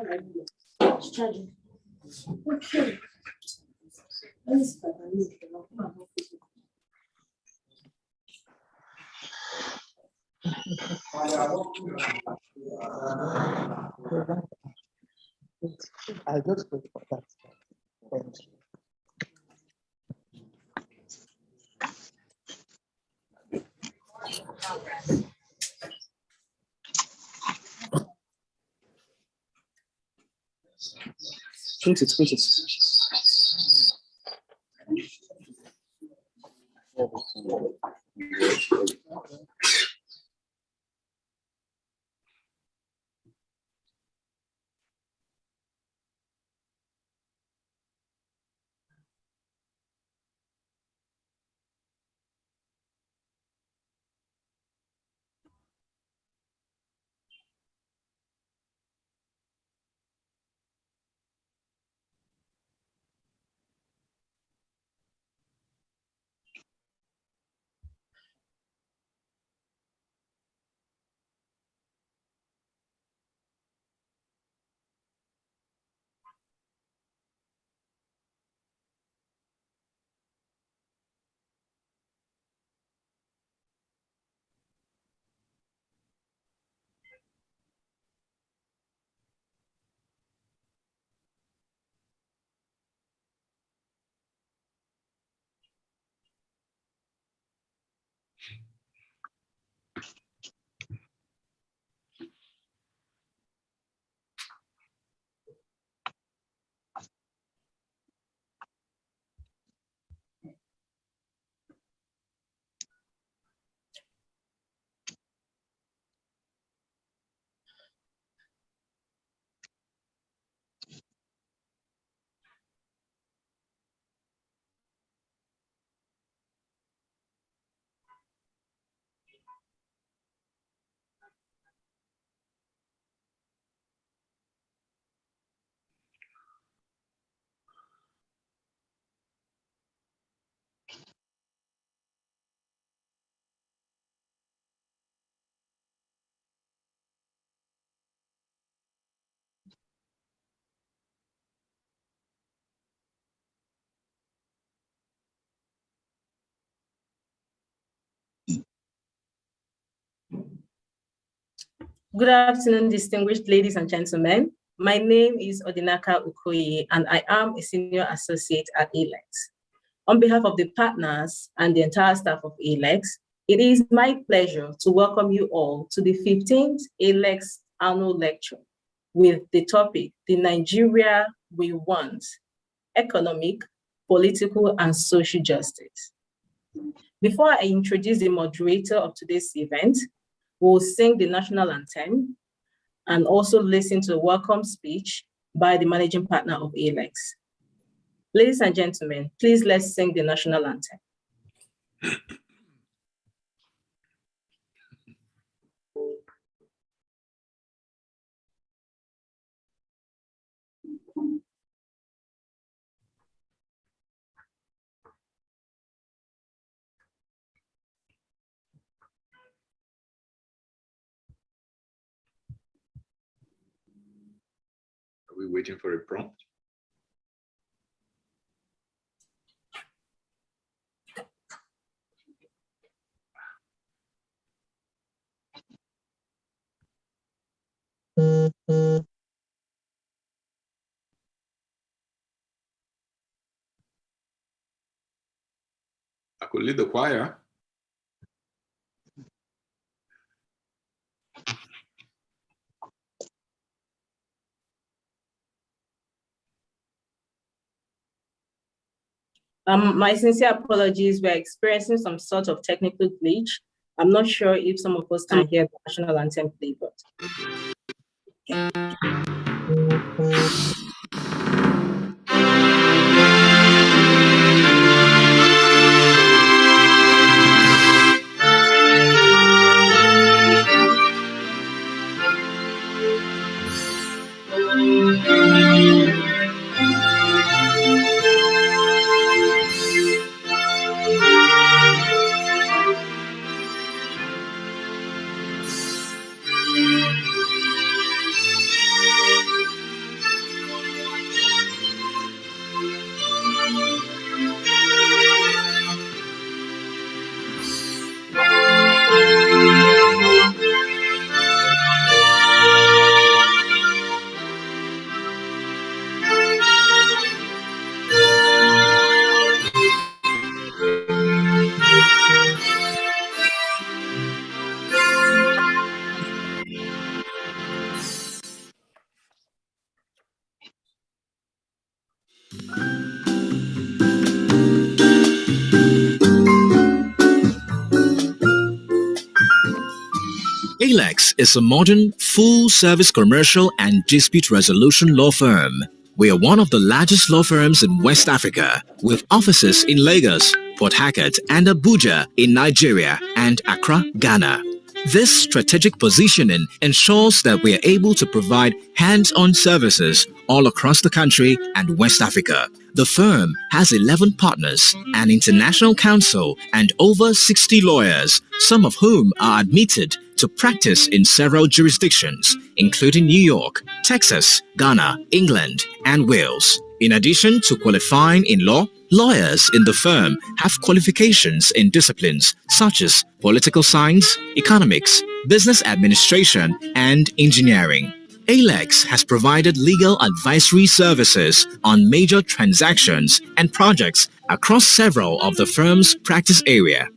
It's charging. Okay. Let me see if I can use it. I'll just wait for that. Thank you. Print it, print it. Good afternoon, distinguished ladies and gentlemen. My name is Odinaka Ukoye, and I am a senior associate at ALEX. On behalf of the partners and the entire staff of ALEX, it is my pleasure to welcome you all to the 15th ALEX annual lecture with the topic, The Nigeria We Want, Economic, Political, and Social Justice. Before I introduce the moderator of today's event, we'll sing the national anthem and also listen to a welcome speech by the managing partner of ALEX. Ladies and gentlemen, please let's sing the national anthem. Are we waiting for a prompt? I could lead the choir. My sincere apologies, we're experiencing some sort of technical glitch. I'm not sure if some of us can hear the national anthem play, but. Alex is a modern, full-service commercial and dispute resolution law firm. We are one of the largest law firms in West Africa, with offices in Lagos, Port Harcourt, and Abuja in Nigeria and Accra, Ghana. This strategic positioning ensures that we are able to provide hands-on services all across the country and West Africa. The firm has 11 partners, an international counsel, and over 60 lawyers, some of whom are admitted to practice in several jurisdictions, including New York, Texas, Ghana, England, and Wales. In addition to qualifying in law, lawyers in the firm have qualifications in disciplines such as political science, economics, business administration, and engineering. Alex has provided legal advisory services on major transactions and projects across several of the firm's practice area.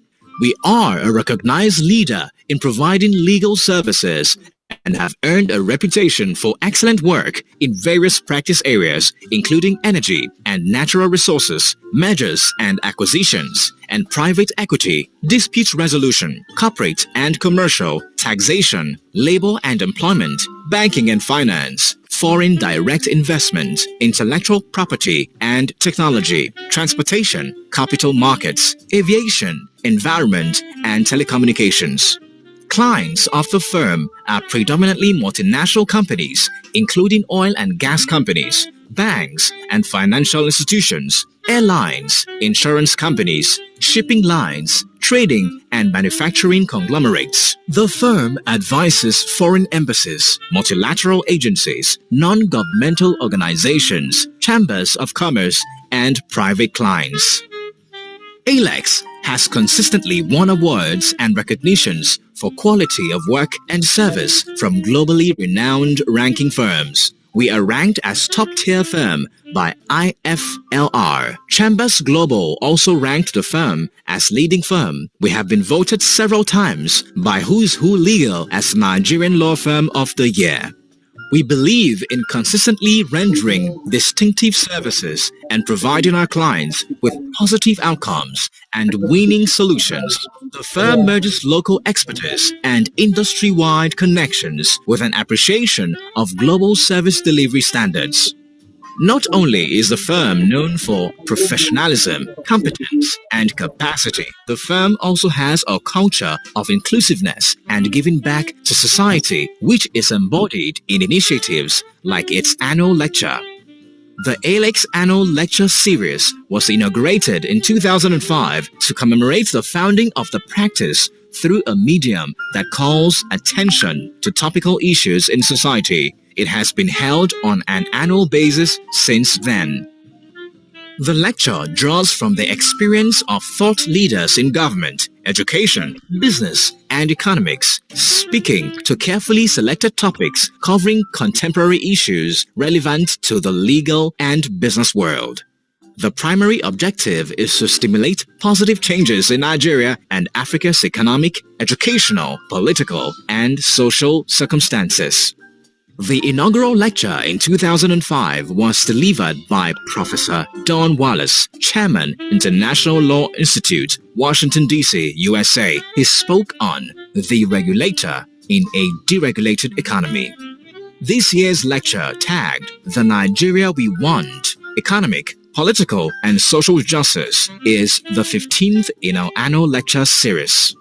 We are a recognized leader in providing legal services and have earned a reputation for excellent work in various practice areas, including energy and natural resources, mergers and acquisitions, and private equity, dispute resolution, corporate and commercial, taxation, labor and employment, banking and finance, foreign direct investment, intellectual property and technology, transportation, capital markets, aviation, environment, and telecommunications. Clients of the firm are predominantly multinational companies, including oil and gas companies, banks and financial institutions, airlines, insurance companies, shipping lines, trading and manufacturing conglomerates. The firm advises foreign embassies, multilateral agencies, non-governmental organizations, chambers of commerce, and private clients. Alex has consistently won awards and recognitions for quality of work and service from globally renowned ranking firms. We are ranked as top-tier firm by IFLR. Chambers Global also ranked the firm as leading firm. We have been voted several times by Who's Who Legal as Nigerian Law Firm of the Year. We believe in consistently rendering distinctive services and providing our clients with positive outcomes and winning solutions. The firm merges local expertise and industry-wide connections with an appreciation of global service delivery standards. Not only is the firm known for professionalism, competence, and capacity, the firm also has a culture of inclusiveness and giving back to society, which is embodied in initiatives like its annual lecture. The Alex Annual Lecture Series was inaugurated in 2005 to commemorate the founding of the practice through a medium that calls attention to topical issues in society. It has been held on an annual basis since then. The lecture draws from the experience of thought leaders in government, education, business, and economics, speaking to carefully selected topics covering contemporary issues relevant to the legal and business world. The primary objective is to stimulate positive changes in Nigeria and Africa's economic, educational, political, and social circumstances. The inaugural lecture in 2005 was delivered by Professor Don Wallace, Chairman, International Law Institute, Washington, D.C., USA. He spoke on The Regulator in a Deregulated Economy. This year's lecture, tagged The Nigeria We Want, Economic, Political, and Social Justice, is the 15th in our annual lecture series.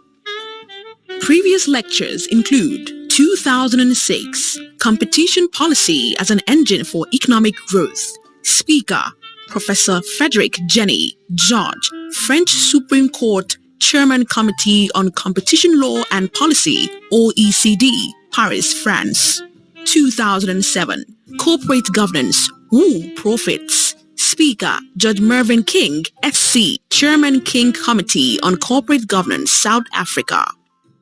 Previous lectures include 2006, Competition Policy as an Engine for Economic Growth. Speaker, Professor Frederick Jenny, Judge, French Supreme Court, Chairman Committee on Competition Law and Policy, OECD, Paris, France. 2007, Corporate Governance, Who Profits? Speaker, Judge Mervyn King, SC, Chairman King Committee on Corporate Governance, South Africa.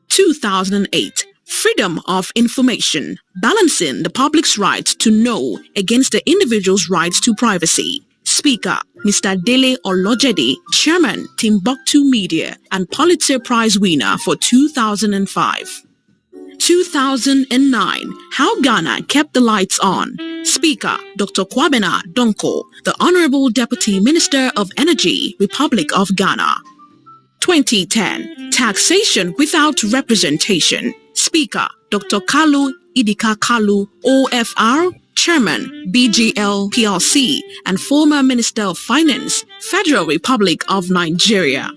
2008, Freedom of Information, Balancing the Public's Right to Know Against the Individual's Rights to Privacy. Speaker, Mr. Dele Olojede, Chairman, Timbuktu Media and Pulitzer Prize winner for 2005. 2009, How Ghana Kept the Lights On. Speaker, Dr. Kwabena Donko, the Honorable Deputy Minister of Energy, Republic of Ghana. 2010, Taxation Without Representation. Speaker, Dr. Kalu Idika Kalu, OFR, Chairman, BGL PLC, and former Minister of Finance, Federal Republic of Nigeria.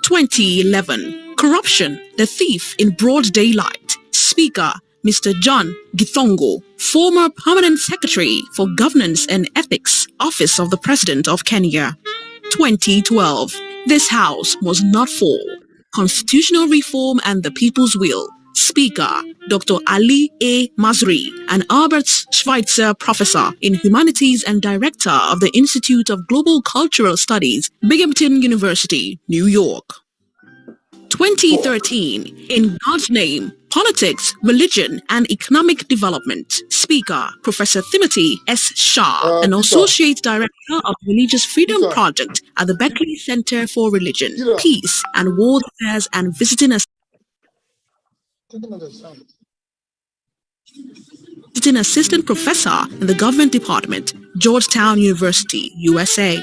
2011, Corruption, the Thief in Broad Daylight. Speaker, Mr. John Githongo, former Permanent Secretary for Governance and Ethics, Office of the President of Kenya. 2012, this House was not for Constitutional Reform and the People's Will. Speaker, Dr. Ali A. Masri, an Albert Schweitzer Professor in Humanities and Director of the Institute of Global Cultural Studies, Binghamton University, New York. 2013, In God's Name, Politics, Religion, and Economic Development. Speaker, Professor Timothy S. Shah, an Associate Director of the Religious Freedom Project at the Berkeley Center for Religion, Peace, and World Affairs and Visiting Assistant Professor in the Government Department, Georgetown University, USA.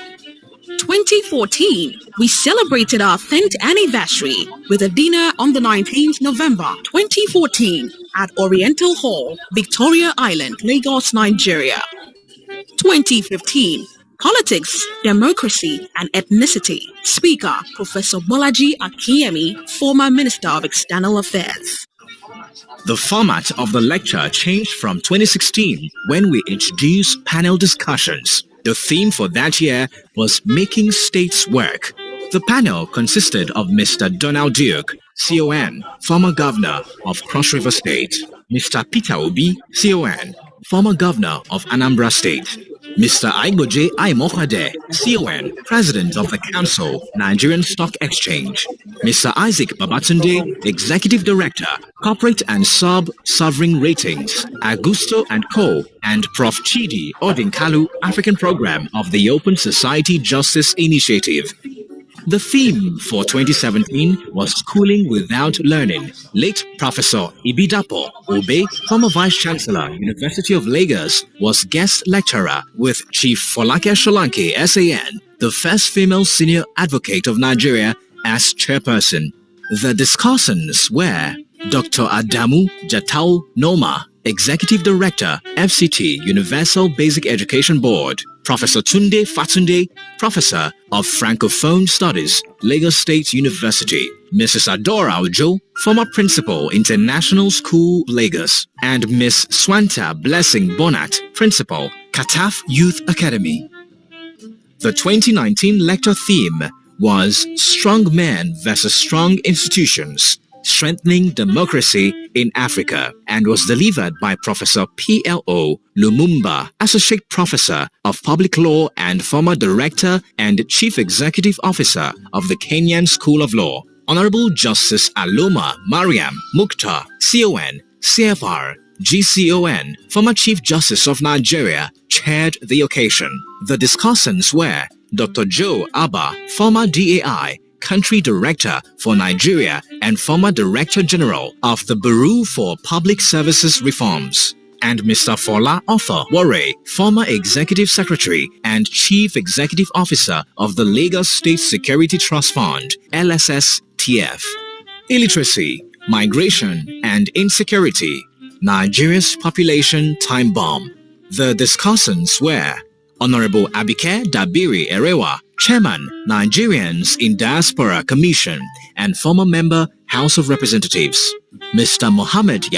2014, we celebrated our 10th anniversary with a dinner on the 19th November 2014 at Oriental Hall, Victoria Island, Lagos, Nigeria. 2015, Politics, Democracy, and Ethnicity. Speaker, Professor Bolaji Akinyemi, former Minister of External Affairs. The format of the lecture changed from 2016 when we introduced panel discussions. The theme for that year was Making States Work. The panel consisted of Mr. Donald Duke, CON, former governor of Cross River State, Mr. Peter Obi, CON, former governor of Anambra State, Mr. Aigoje Aimokwade, CON, President of the Council, Nigerian Stock Exchange, Mr. Isaac Babatunde, Executive Director, Corporate and Sub-Sovereign Ratings, Augusto & Co., and Prof. Chidi Odinkalu, African Program of the Open Society Justice Initiative. The theme for 2017 was Schooling Without Learning. Late Professor Ibidapo Obe, former Vice-Chancellor, University of Lagos, was guest lecturer with Chief Folake Sholanke, SAN, the first female senior advocate of Nigeria, as chairperson. The discussants were Dr. Adamu Jatau Noma, Executive Director, FCT, Universal Basic Education Board, Professor Tunde Fatunde, Professor of Francophone Studies, Lagos State University, Mrs. Adora Ojo, former Principal, International School, Lagos, and Miss Swanta Blessing Bonat, Principal, Kataf Youth Academy. The 2019 lecture theme was Strong Men versus Strong Institutions, Strengthening Democracy in Africa, and was delivered by Professor P.L.O. Lumumba, Associate Professor of Public Law and former Director and Chief Executive Officer of the Kenyan School of Law. Honorable Justice Aloma Mariam Mukhtar, CON, CFR, GCON, former Chief Justice of Nigeria, chaired the occasion. The discussants were Dr. Joe Abba, former DAI, Country Director for Nigeria and former Director General of the Bureau for Public Services Reforms, and Mr. Fola Arthur Wore, former Executive Secretary and Chief Executive Officer of the Lagos State Security Trust Fund, LSSTF. Illiteracy, Migration and Insecurity, Nigeria's Population Time Bomb. The discussants were Honorable Abike Dabiri Erewa, Chairman, Nigerians in Diaspora Commission and former member, House of Representatives. Mr. Mohammed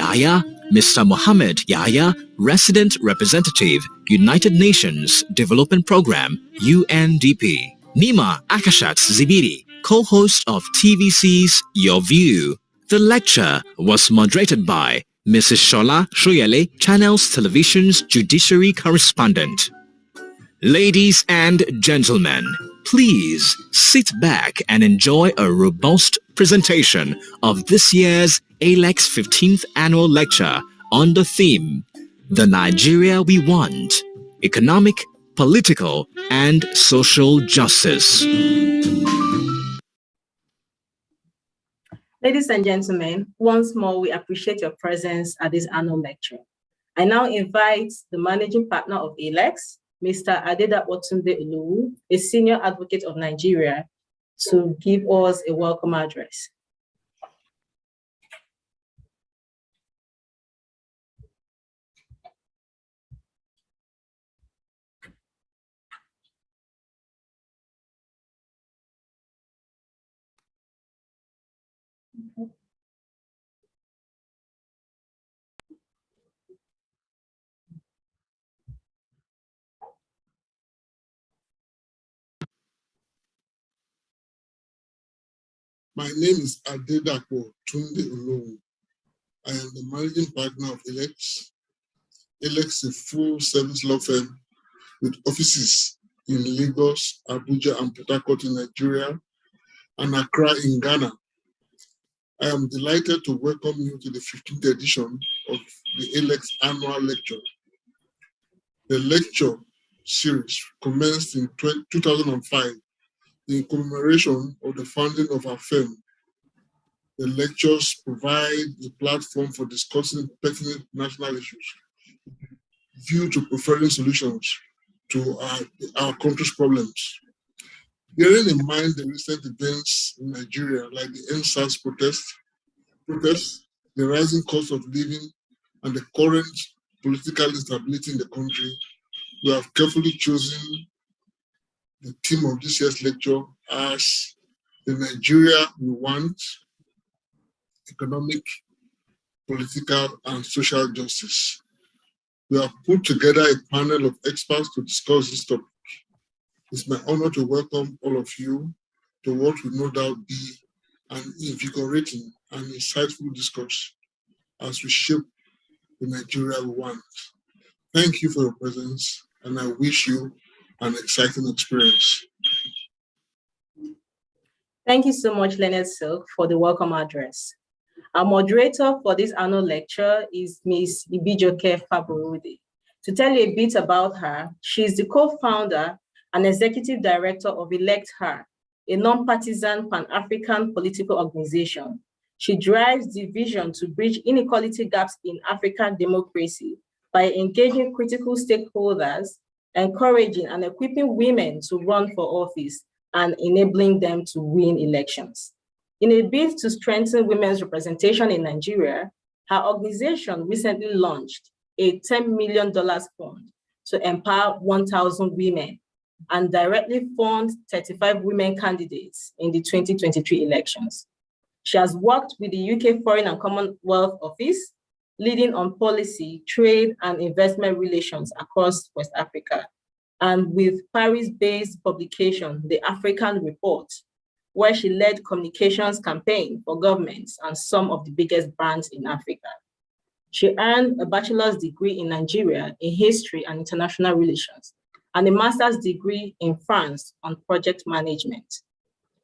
Yahya, Resident Representative, United Nations Development Program, UNDP. Nima Akashat Zibiri, co-host of TVC's Your View. The lecture was moderated by Mrs. Shola Shoyele, Channels Television's Judiciary Correspondent. Ladies and gentlemen, please sit back and enjoy a robust presentation of this year's ALEX 15th Annual Lecture on the theme, The Nigeria We Want, Economic, Political, and Social Justice. Ladies and gentlemen, once more, we appreciate your presence at this annual lecture. I now invite the Managing Partner of ALEX, Mr. Adedapo Tunde Oluwu, a Senior Advocate of Nigeria, to give us a welcome address. My name is Adedapo Tunde Olowu. I am the managing partner of Elex. Elex is a full-service law firm with offices in Lagos, Abuja, and Port Harcourt in Nigeria, and Accra in Ghana. I am delighted to welcome you to the 15th edition of the Elex annual lecture. The lecture series commenced in 2005 in commemoration of the founding of our firm. The lectures provide a platform for discussing pertinent national issues, due to preferring solutions to our country's problems. Bearing in mind the recent events in Nigeria, like the NSAS protests, the rising cost of living, and the current political instability in the country, we have carefully chosen the theme of this year's lecture as the Nigeria we want: economic, political, and social justice. We have put together a panel of experts to discuss this topic. It's my honor to welcome all of you to what will no doubt be an invigorating and insightful discourse as we shape the Nigeria we want. Thank you for your presence, and I wish you an exciting experience. Thank you so much, Leonard Silk, for the welcome address. Our moderator for this annual lecture is Ms. Ibijoke Faborode. To tell you a bit about her, she is the co-founder and executive director of Elect Her, a non-partisan Pan-African political organization. She drives the vision to bridge inequality gaps in African democracy by engaging critical stakeholders, encouraging and equipping women to run for office, and enabling them to win elections. In a bid to strengthen women's representation in Nigeria, her organization recently launched a $10 million fund to empower 1,000 women and directly fund 35 women candidates in the 2023 elections. She has worked with the UK Foreign and Commonwealth Office, leading on policy, trade, and investment relations across West Africa, and with Paris-based publication, The African Report, where she led communications campaign for governments and some of the biggest brands in Africa. She earned a bachelor's degree in Nigeria in history and international relations, and a master's degree in France on project management.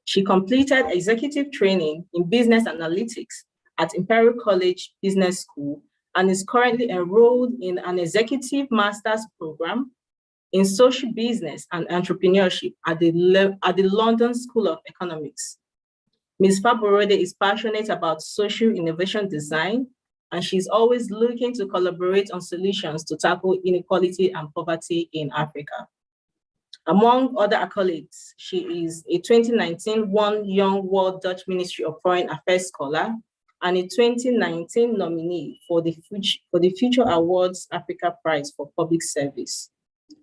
She completed executive training in business analytics at Imperial College Business School and is currently enrolled in an executive master's program in social business and entrepreneurship at the London School of Economics. Ms. Faborode is passionate about social innovation design, and she's always looking to collaborate on solutions to tackle inequality and poverty in Africa. Among other accolades, she is a 2019 One Young World Dutch Ministry of Foreign Affairs Scholar and a 2019 nominee for the Future Awards Africa Prize for Public Service.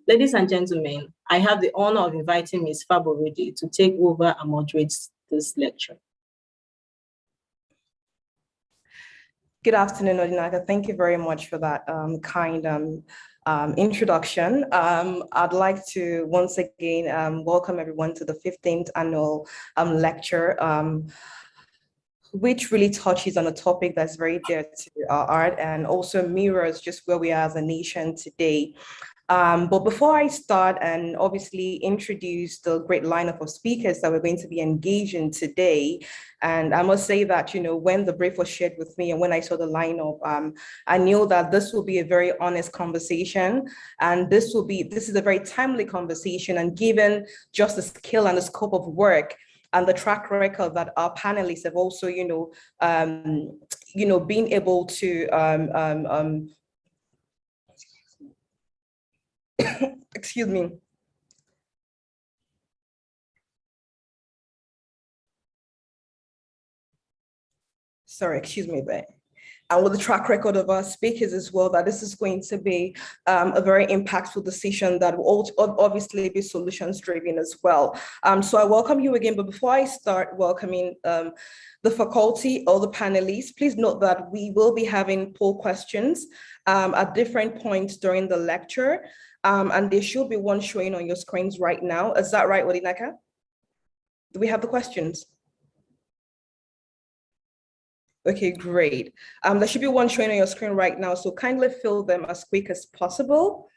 Ladies and gentlemen, I have the honor of inviting Ms. Faborode to take over and moderate this lecture. Good afternoon, Odinaka. Thank you very much for that kind introduction. I'd like to once again welcome everyone to the 15th annual lecture, which really touches on a topic that's very dear to our art and also mirrors just where we are as a nation today. But before I start and obviously introduce the great lineup of speakers that we're going to be engaging today, and I must say that, you know, when the brief was shared with me and when I saw the lineup, I knew that this will be a very honest conversation, and this is a very timely conversation, and given just the scale and the scope of work and the track record that our panelists have also, being able to excuse me. Sorry, excuse me, but and with the track record of our speakers as well, that this is going to be a very impactful decision that will obviously be solutions driven as well. So I welcome you again, but before I start welcoming the faculty or the panelists, please note that we will be having poll questions at different points during the lecture, and there should be one showing on your screens right now. Is that right, Odinaka? Do we have the questions? Okay, great. There should be one showing on your screen right now, so kindly fill them as quick as possible,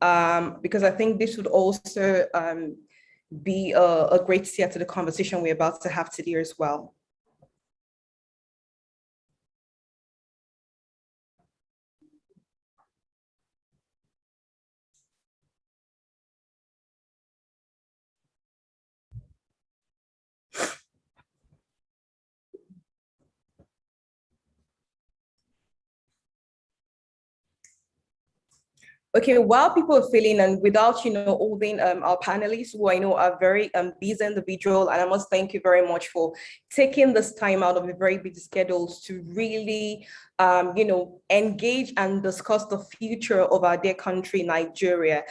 because I think this would also be a great start to the conversation we're about to have today as well. Okay, while people are filling and without, holding our panelists, who I know are very busy individual, and I must thank you very much for taking this time out of your very busy schedules to really, engage and discuss the future of our dear country, Nigeria.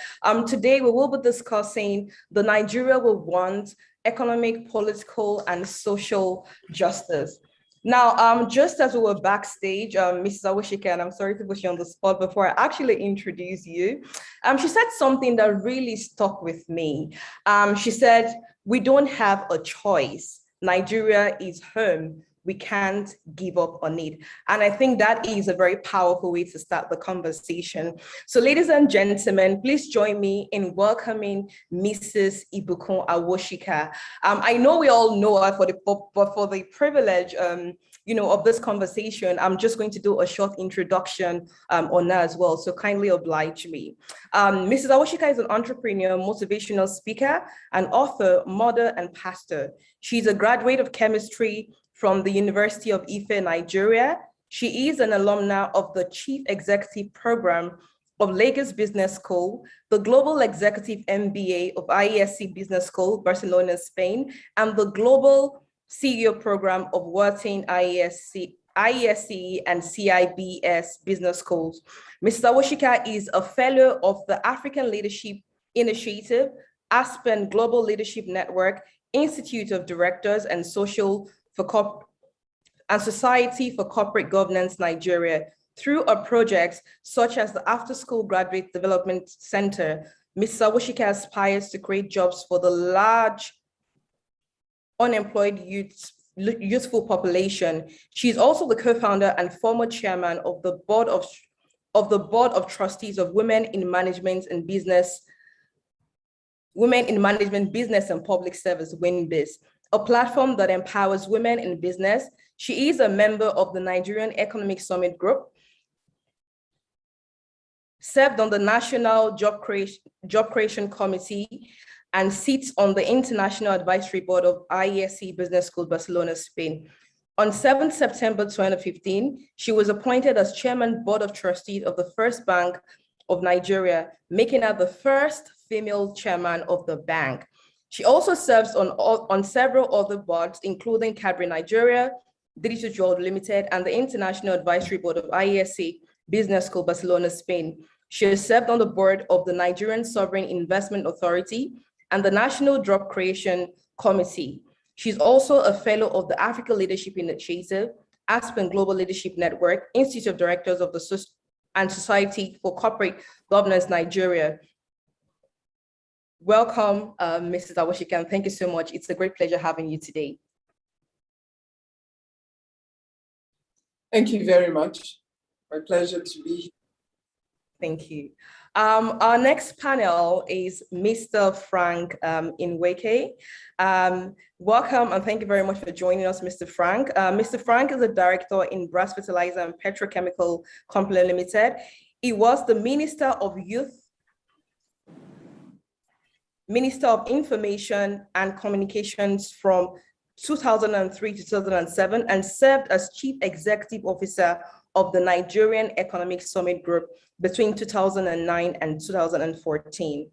Today, we will be discussing the Nigeria we want, economic, political, and social justice. Now, just as we were backstage, Mrs. Awosika, and I'm sorry to put you on the spot before I actually introduce you, she said something that really stuck with me. She said, "We don't have a choice. Nigeria is home. We can't give up on it." And I think that is a very powerful way to start the conversation. So ladies and gentlemen, please join me in welcoming Mrs. Ibukun Awosika. I know we all know her for the privilege of this conversation, I'm just going to do a short introduction on her as well. So kindly oblige me. Mrs. Awosika is an entrepreneur, motivational speaker, an author, mother, and pastor. She's a graduate of chemistry from the University of Ife, Nigeria. She is an alumna of the Chief Executive Program of Lagos Business School, the Global Executive MBA of IESC Business School, Barcelona, Spain, and the Global CEO Program of Wharton IESC and CIBS Business Schools. Mrs. Awosika is a fellow of the African Leadership Initiative, Aspen Global Leadership Network, Institute of Directors and Society for Corporate Governance Nigeria. Through a project such as the After School Graduate Development Center, Mrs. Awosika aspires to create jobs for the large unemployed youthful population. She's also the co-founder and former chairman of the board of trustees of Women in Management Business and Public Service, WINBIZ, a platform that empowers women in business. She is a member of the Nigerian Economic Summit Group, served on the National Job Creation Committee, and sits on the International Advisory Board of IESC Business School, Barcelona, Spain. On 7th September 2015, she was appointed as Chairman Board of Trustees of the First Bank of Nigeria, making her the first female chairman of the bank. She also serves on several other boards, including Cadbury Nigeria, Digital Limited, and the International Advisory Board of IESC Business School, Barcelona, Spain. She has served on the board of the Nigerian Sovereign Investment Authority and the National Job Creation Committee. She's also a fellow of the Africa Leadership Initiative, Aspen Global Leadership Network, Institute of Directors of the Society for Corporate Governance Nigeria. Welcome, Mrs. Awosika, and thank you so much. It's a great pleasure having you today. Thank you very much. My pleasure to be here. Thank you. Our next panel is Mr. Frank Nweke. Welcome and thank you very much for joining us, Mr. Frank. Mr. Frank is a director in Brass Fertilizer and Petrochemical Company Limited. He was the Minister of Youth, Minister of Information and Communications from 2003 to 2007 and served as Chief Executive Officer of the Nigerian Economic Summit Group between 2009 and 2014.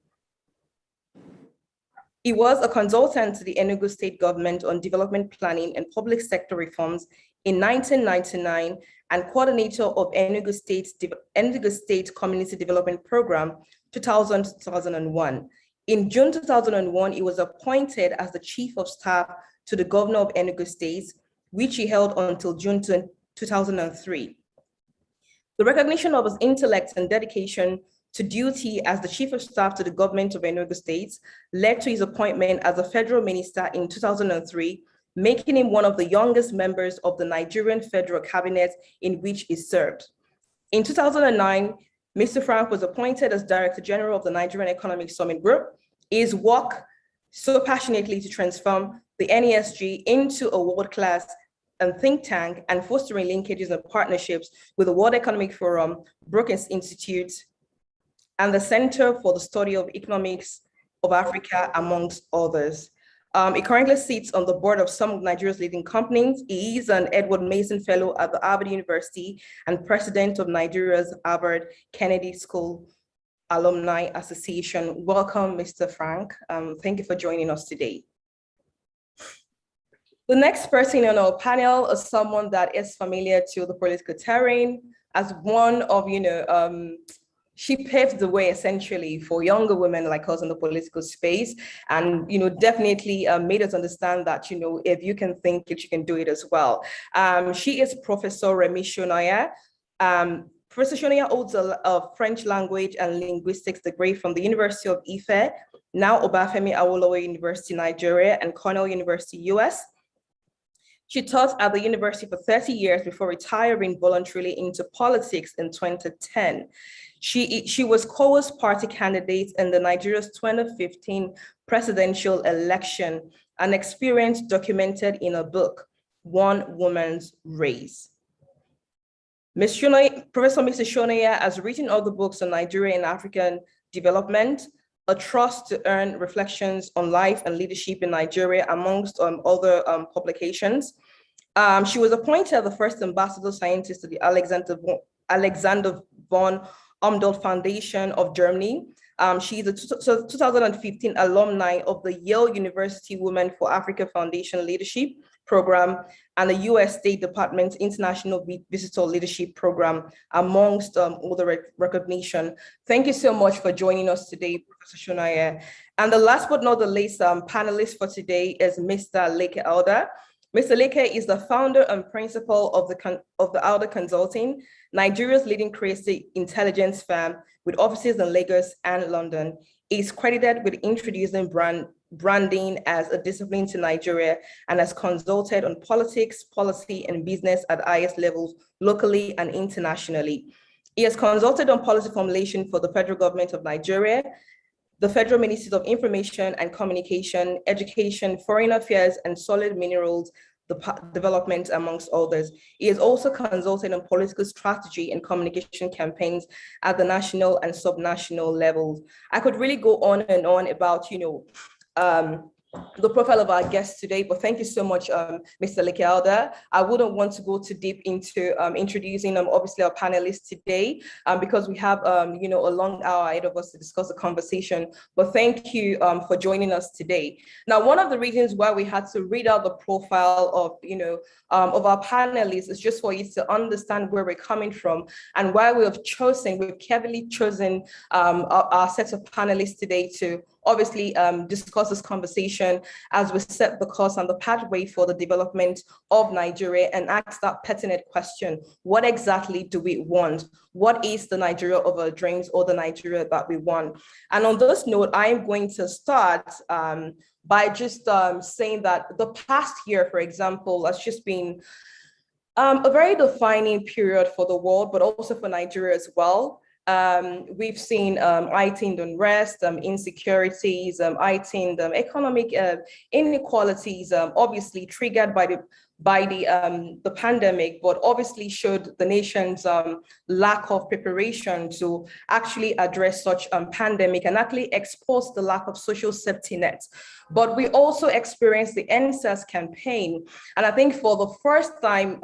He was a consultant to the Enugu State government on development planning and public sector reforms in 1999 and coordinator of Enugu State Community Development Program 2000-2001. In June 2001, he was appointed as the Chief of Staff to the Governor of Enugu State, which he held until June 2003. The recognition of his intellect and dedication to duty as the Chief of Staff to the government of Enugu State led to his appointment as a federal minister in 2003, making him one of the youngest members of the Nigerian federal cabinet in which he served. In 2009, Mr. Frank was appointed as Director General of the Nigerian Economic Summit Group. His work so passionately to transform the NESG into a world-class think tank and fostering linkages and partnerships with the World Economic Forum, Brookings Institute, and the Center for the Study of Economics of Africa, amongst others. He currently sits on the board of some of Nigeria's leading companies. He is an Edward Mason Fellow at the Harvard University and president of Nigeria's Harvard Kennedy School Alumni Association. Welcome, Mr. Frank. Thank you for joining us today. The next person on our panel is someone that is familiar to the political terrain as one of, she paved the way essentially for younger women like us in the political space, and definitely made us understand that if you can think it, you can do it as well. She is Professor Remi Shonaya. Professor Shonaya holds a French language and linguistics degree from the University of Ife, now Obafemi Awolowo University, Nigeria, and Cornell University, US. She taught at the university for 30 years before retiring voluntarily into politics in 2010. She was COA's party candidate in the Nigeria's 2015 presidential election, an experience documented in a book, One Woman's Race. Professor Mr. Shonaya has written other books on Nigeria and African development, A Trust to Earn, Reflections on Life and Leadership in Nigeria, amongst other publications. She was appointed the first ambassador scientist to the Alexander von Humboldt Foundation of Germany. She is a 2015 alumni of the Yale University Women for Africa Foundation Leadership Program and the US State Department's International Visitor Leadership Program, amongst other recognition. Thank you so much for joining us today, Professor Shonaya. And the last but not the least panelist for today is Mr. Leke Alder. Mr. Leke is the founder and principal of the Alder Consulting, Nigeria's leading creative intelligence firm with offices in Lagos and London. He is credited with introducing branding as a discipline to Nigeria and has consulted on politics, policy, and business at highest levels, locally and internationally. He has consulted on policy formulation for the federal government of Nigeria, the Federal Ministries of Information and Communication, Education, Foreign Affairs, and Solid Minerals Development, amongst others. He has also consulted on political strategy and communication campaigns at the national and subnational levels. I could really go on and on about, the profile of our guest today, but thank you so much, Mr. Leke Alder. I wouldn't want to go too deep into introducing obviously our panelists today because we have a long hour ahead of us to discuss the conversation, but thank you for joining us today. Now, one of the reasons why we had to read out the profile of our panelists is just for you to understand where we're coming from and why we've carefully chosen our set of panelists today to obviously discuss this conversation as we set the course and the pathway for the development of Nigeria and ask that pertinent question: what exactly do we want? What is the Nigeria of our dreams, or the Nigeria that we want? And on this note, I am going to start by just saying that the past year, for example, has just been a very defining period for the world, but also for Nigeria as well. We've seen heightened unrest, insecurities, heightened economic inequalities, obviously triggered by the pandemic, but obviously showed the nation's lack of preparation to actually address such pandemic and actually expose the lack of social safety nets but we also experienced the NSAS campaign. And I think for the first time,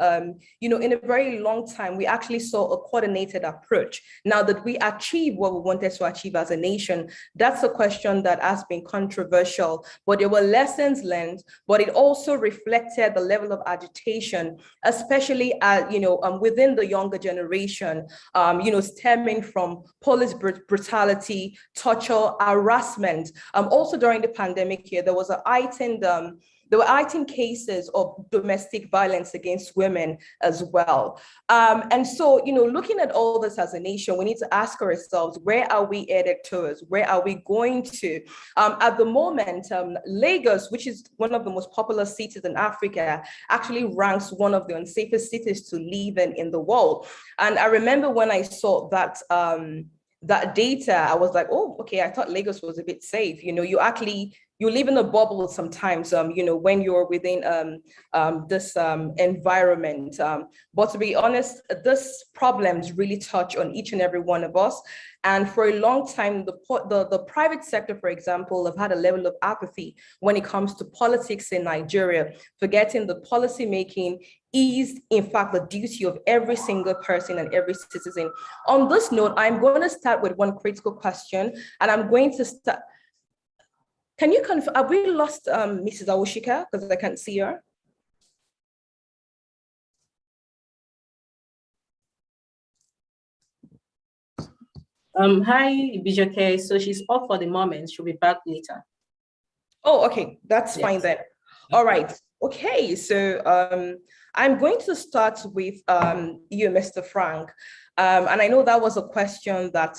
in a very long time, we actually saw a coordinated approach. Now that we achieved what we wanted to achieve as a nation, that's a question that has been controversial, but there were lessons learned, but it also reflected the level of agitation, especially within the younger generation, stemming from police brutality, torture, harassment. Also during the pandemic here, there were heightened cases of domestic violence against women as well. And so, looking at all this as a nation, we need to ask ourselves, where are we headed towards? Where are we going to? At the moment, Lagos, which is one of the most popular cities in Africa, actually ranks one of the unsafest cities to live in the world. And I remember when I saw that data, I was like, oh, okay, I thought Lagos was a bit safe. You live in a bubble sometimes, when you're within this environment. But to be honest, these problems really touch on each and every one of us. And for a long time, the private sector, for example, have had a level of apathy when it comes to politics in Nigeria, forgetting the policy making is, in fact, the duty of every single person and every citizen. On this note, I'm going to start with one critical question, and I'm going to start. Can you confirm, have we lost Mrs. Awushika? Because I can't see her. Hi, Bijoke. So she's off for the moment. She'll be back later. Oh, okay. That's fine then. All right. Okay. So I'm going to start with you, Mr. Frank. And I know that was a question that,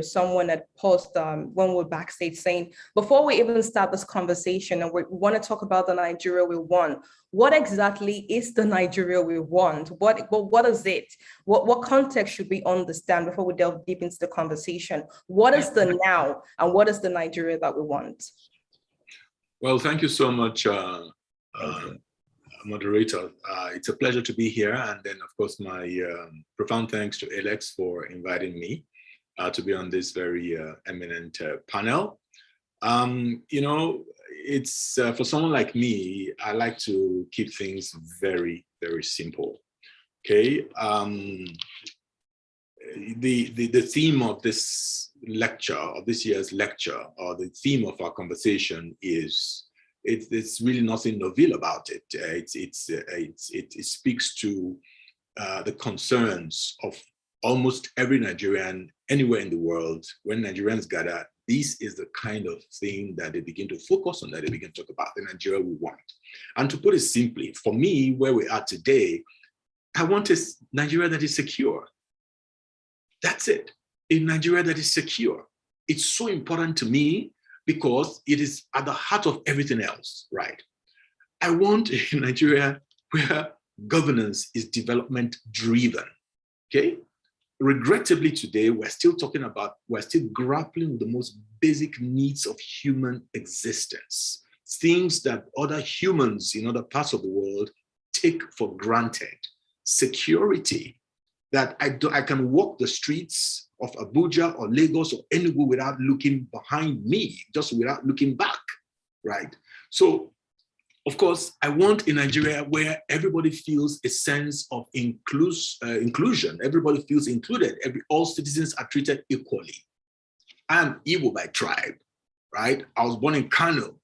someone had posed when we were backstage saying, before we even start this conversation and we want to talk about the Nigeria we want, what exactly is the Nigeria we want? What is it? What context should we understand before we delve deep into the conversation? What is the now and what is the Nigeria that we want? Well, thank you so much, moderator. It's a pleasure to be here. And then, of course, my profound thanks to Alex for inviting me to be on this very eminent panel. It's for someone like me, I like to keep things very, very simple. Okay. The theme of this lecture, of this year's lecture, or the theme of our conversation is, it's really nothing novel about it. It speaks to the concerns of almost every Nigerian anywhere in the world. When Nigerians gather, this is the kind of thing that they begin to focus on, that they begin to talk about, the Nigeria we want. And to put it simply, for me, where we are today, I want a Nigeria that is secure. That's it, a Nigeria that is secure. It's so important to me because it is at the heart of everything else, right? I want a Nigeria where governance is development driven, okay? Regrettably today, we're still grappling with the most basic needs of human existence, things that other humans in other parts of the world take for granted. Security, that I can walk the streets of Abuja or Lagos or anywhere without looking behind me, just without looking back, right? So, of course, I want a Nigeria where everybody feels a sense of inclusion. Everybody feels included. All citizens are treated equally. I'm Igbo by tribe, right? I was born in Kano,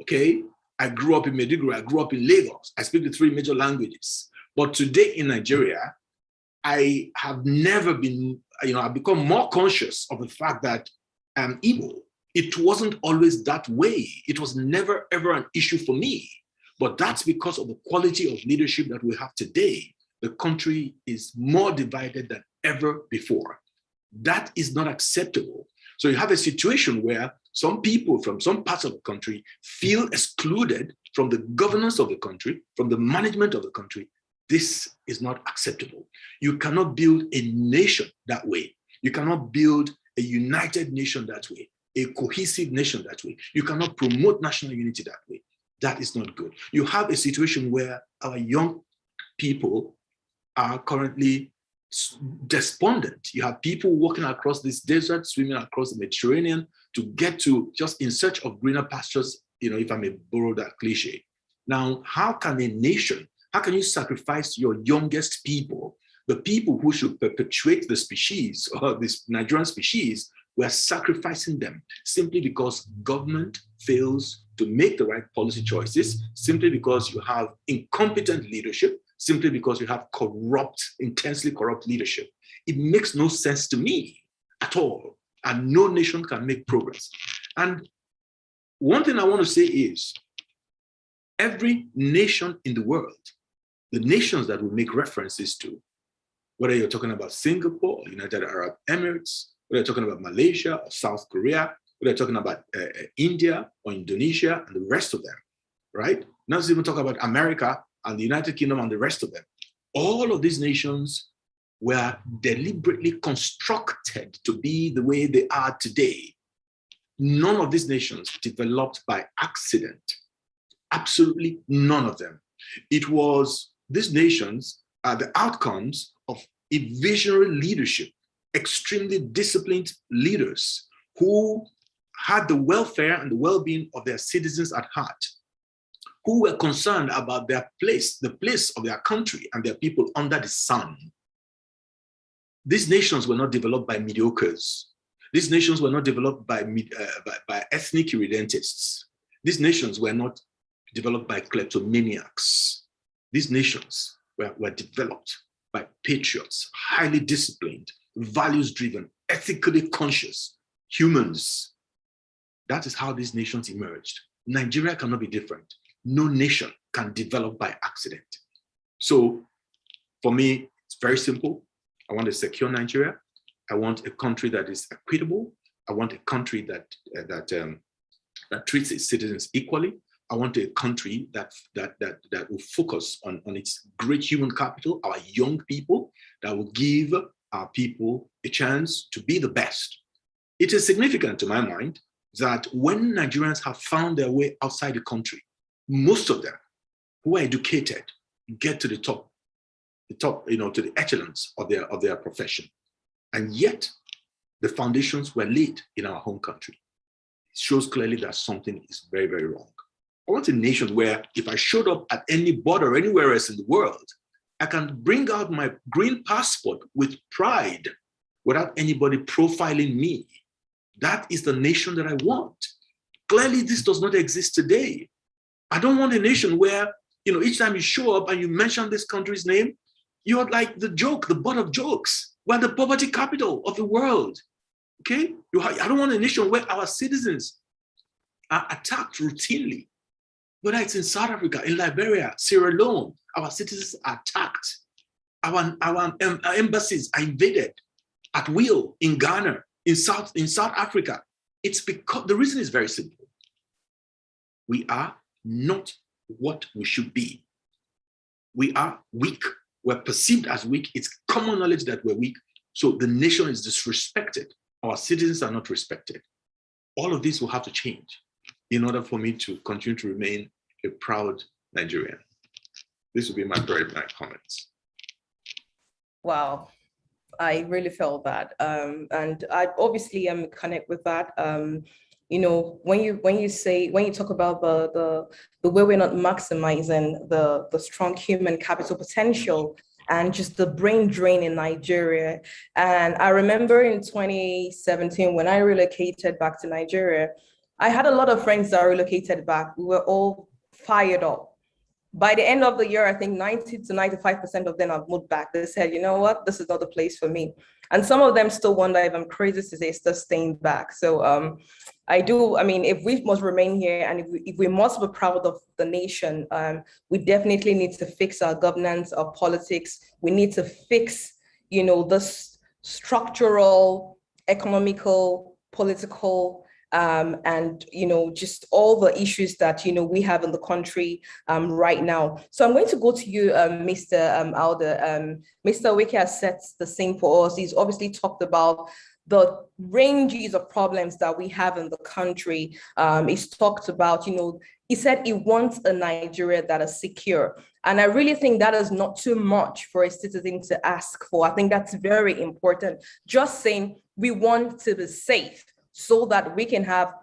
okay? I grew up in Maiduguri. I grew up in Lagos. I speak the 3 major languages. But today in Nigeria, I have never been, I've become more conscious of the fact that I'm Igbo. It wasn't always that way. It was never, ever an issue for me. But that's because of the quality of leadership that we have today. The country is more divided than ever before. That is not acceptable. So you have a situation where some people from some parts of the country feel excluded from the governance of the country, from the management of the country. This is not acceptable. You cannot build a nation that way. You cannot build a united nation that way, a cohesive nation that way. You cannot promote national unity that way. That is not good. You have a situation where our young people are currently despondent. You have people walking across this desert, swimming across the Mediterranean to get to just in search of greener pastures if I may borrow that cliche. Now, how can a nation, how can you sacrifice your youngest people, the people who should perpetuate the species or this Nigerian species? We're sacrificing them simply because government fails to make the right policy choices, simply because you have incompetent leadership, simply because you have corrupt, intensely corrupt leadership. It makes no sense to me at all, and no nation can make progress. And one thing I want to say is, every nation in the world, the nations that we make references to, whether you're talking about Singapore, United Arab Emirates, whether you're talking about Malaysia or South Korea, whether you're talking about India or Indonesia and the rest of them, right? Not to even talk about America and the United Kingdom and the rest of them. All of these nations were deliberately constructed to be the way they are today. None of these nations developed by accident. Absolutely none of them. It was, these nations are the outcomes of a visionary leadership, extremely disciplined leaders who had the welfare and the well-being of their citizens at heart, who were concerned about their place, the place of their country and their people under the sun. These nations were not developed by mediocres. These nations were not developed by ethnic irredentists. These nations were not developed by kleptomaniacs. These nations were developed by patriots, highly disciplined, values-driven, ethically conscious humans. That is how these nations emerged. Nigeria cannot be different. No nation can develop by accident. So for me, it's very simple. I want a secure Nigeria. I want a country that is equitable. I want a country that treats its citizens equally. I want a country that will focus on its great human capital, our young people, that will give our people a chance to be the best. It is significant to my mind that when Nigerians have found their way outside the country, most of them who are educated get to the top, to the excellence of their profession. And yet the foundations were laid in our home country. It shows clearly that something is very, very wrong. I want a nation where if I showed up at any border anywhere else in the world, I can bring out my green passport with pride without anybody profiling me. That is the nation that I want. Clearly, this does not exist today. I don't want a nation where, each time you show up and you mention this country's name, you're like the joke, the butt of jokes. We're the poverty capital of the world, okay? I don't want a nation where our citizens are attacked routinely. Whether it's in South Africa, in Liberia, Sierra Leone, our citizens are attacked. Our embassies are invaded at will in Ghana, in South Africa. It's because the reason is very simple. We are not what we should be. We are weak. We're perceived as weak. It's common knowledge that we're weak. So the nation is disrespected. Our citizens are not respected. All of this will have to change in order for me to continue to remain a proud Nigerian. This will be my comments. Wow, I really felt that. And I obviously connect with that. When you talk about the way we're not maximizing the strong human capital potential and just the brain drain in Nigeria. And I remember in 2017, when I relocated back to Nigeria, I had a lot of friends that relocated back. We were all fired up. By the end of the year, I think 90 to 95% of them have moved back. They said, you know what, this is not the place for me. And some of them still wonder if I'm crazy to say still staying back. So if we must remain here and if we must be proud of the nation, we definitely need to fix our governance, our politics. We need to fix, this structural, economical, political, and just all the issues that we have in the country right now. So I'm going to go to you, Mr. Alder. Mr. Wike has set the scene for us. He's obviously talked about the ranges of problems that we have in the country. He's talked about, he said he wants a Nigeria that is secure. And I really think that is not too much for a citizen to ask for. I think that's very important. Just saying we want to be safe, so that we can have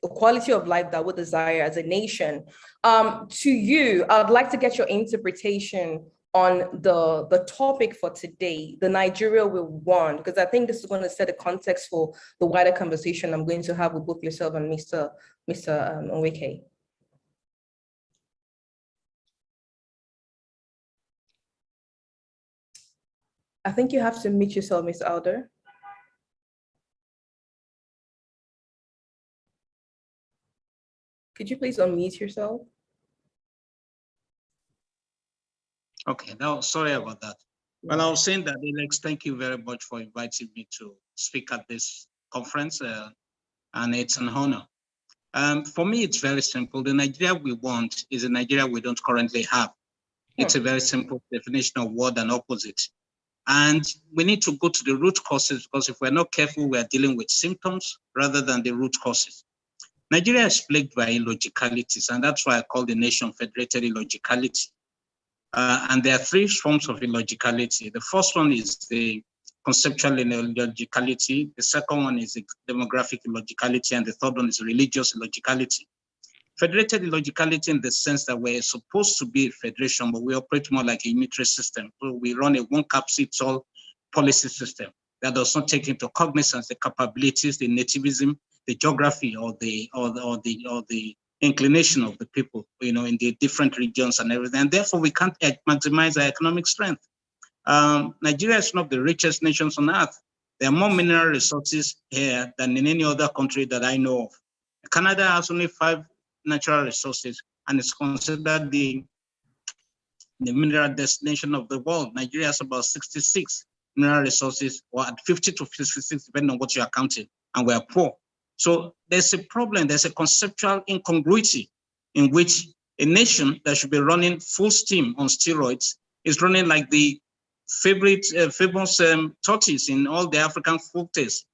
quality of life that we desire as a nation. To you, I'd like to get your interpretation on the topic for today, the Nigeria we want, because I think this is going to set a context for the wider conversation I'm going to have with both yourself and Mr. Onwueke. I think you have to mute yourself, Ms. Alder. Could you please unmute yourself? Okay, no, sorry about that. Well, I was saying that, Alex, thank you very much for inviting me to speak at this conference, and it's an honor. For me, it's very simple. The Nigeria we want is a Nigeria we don't currently have. It's a very simple definition of word and opposite. And we need to go to the root causes, because if we're not careful, we're dealing with symptoms rather than the root causes. Nigeria is plagued by illogicalities, and that's why I call the nation federated illogicality. And there are three forms of illogicality. The first one is the conceptual illogicality. The second one is the demographic illogicality, and the third one is religious illogicality. Federated illogicality in the sense that we're supposed to be a federation, but we operate more like a unitary system. So we run a one-cap-fits-all policy system that does not take into cognizance the capabilities, the nativism, the geography, or the inclination of the people, in the different regions and everything. And therefore, we can't maximize our economic strength. Nigeria is one of the richest nations on earth. There are more mineral resources here than in any other country that I know of. Canada has only 5 natural resources and it's considered the mineral destination of the world. Nigeria has about 66 mineral resources, or at 50 to 56, depending on what you are counting, and we are poor. So there's a problem, there's a conceptual incongruity in which a nation that should be running full steam on steroids is running like the famous tortoise in all the African folktales.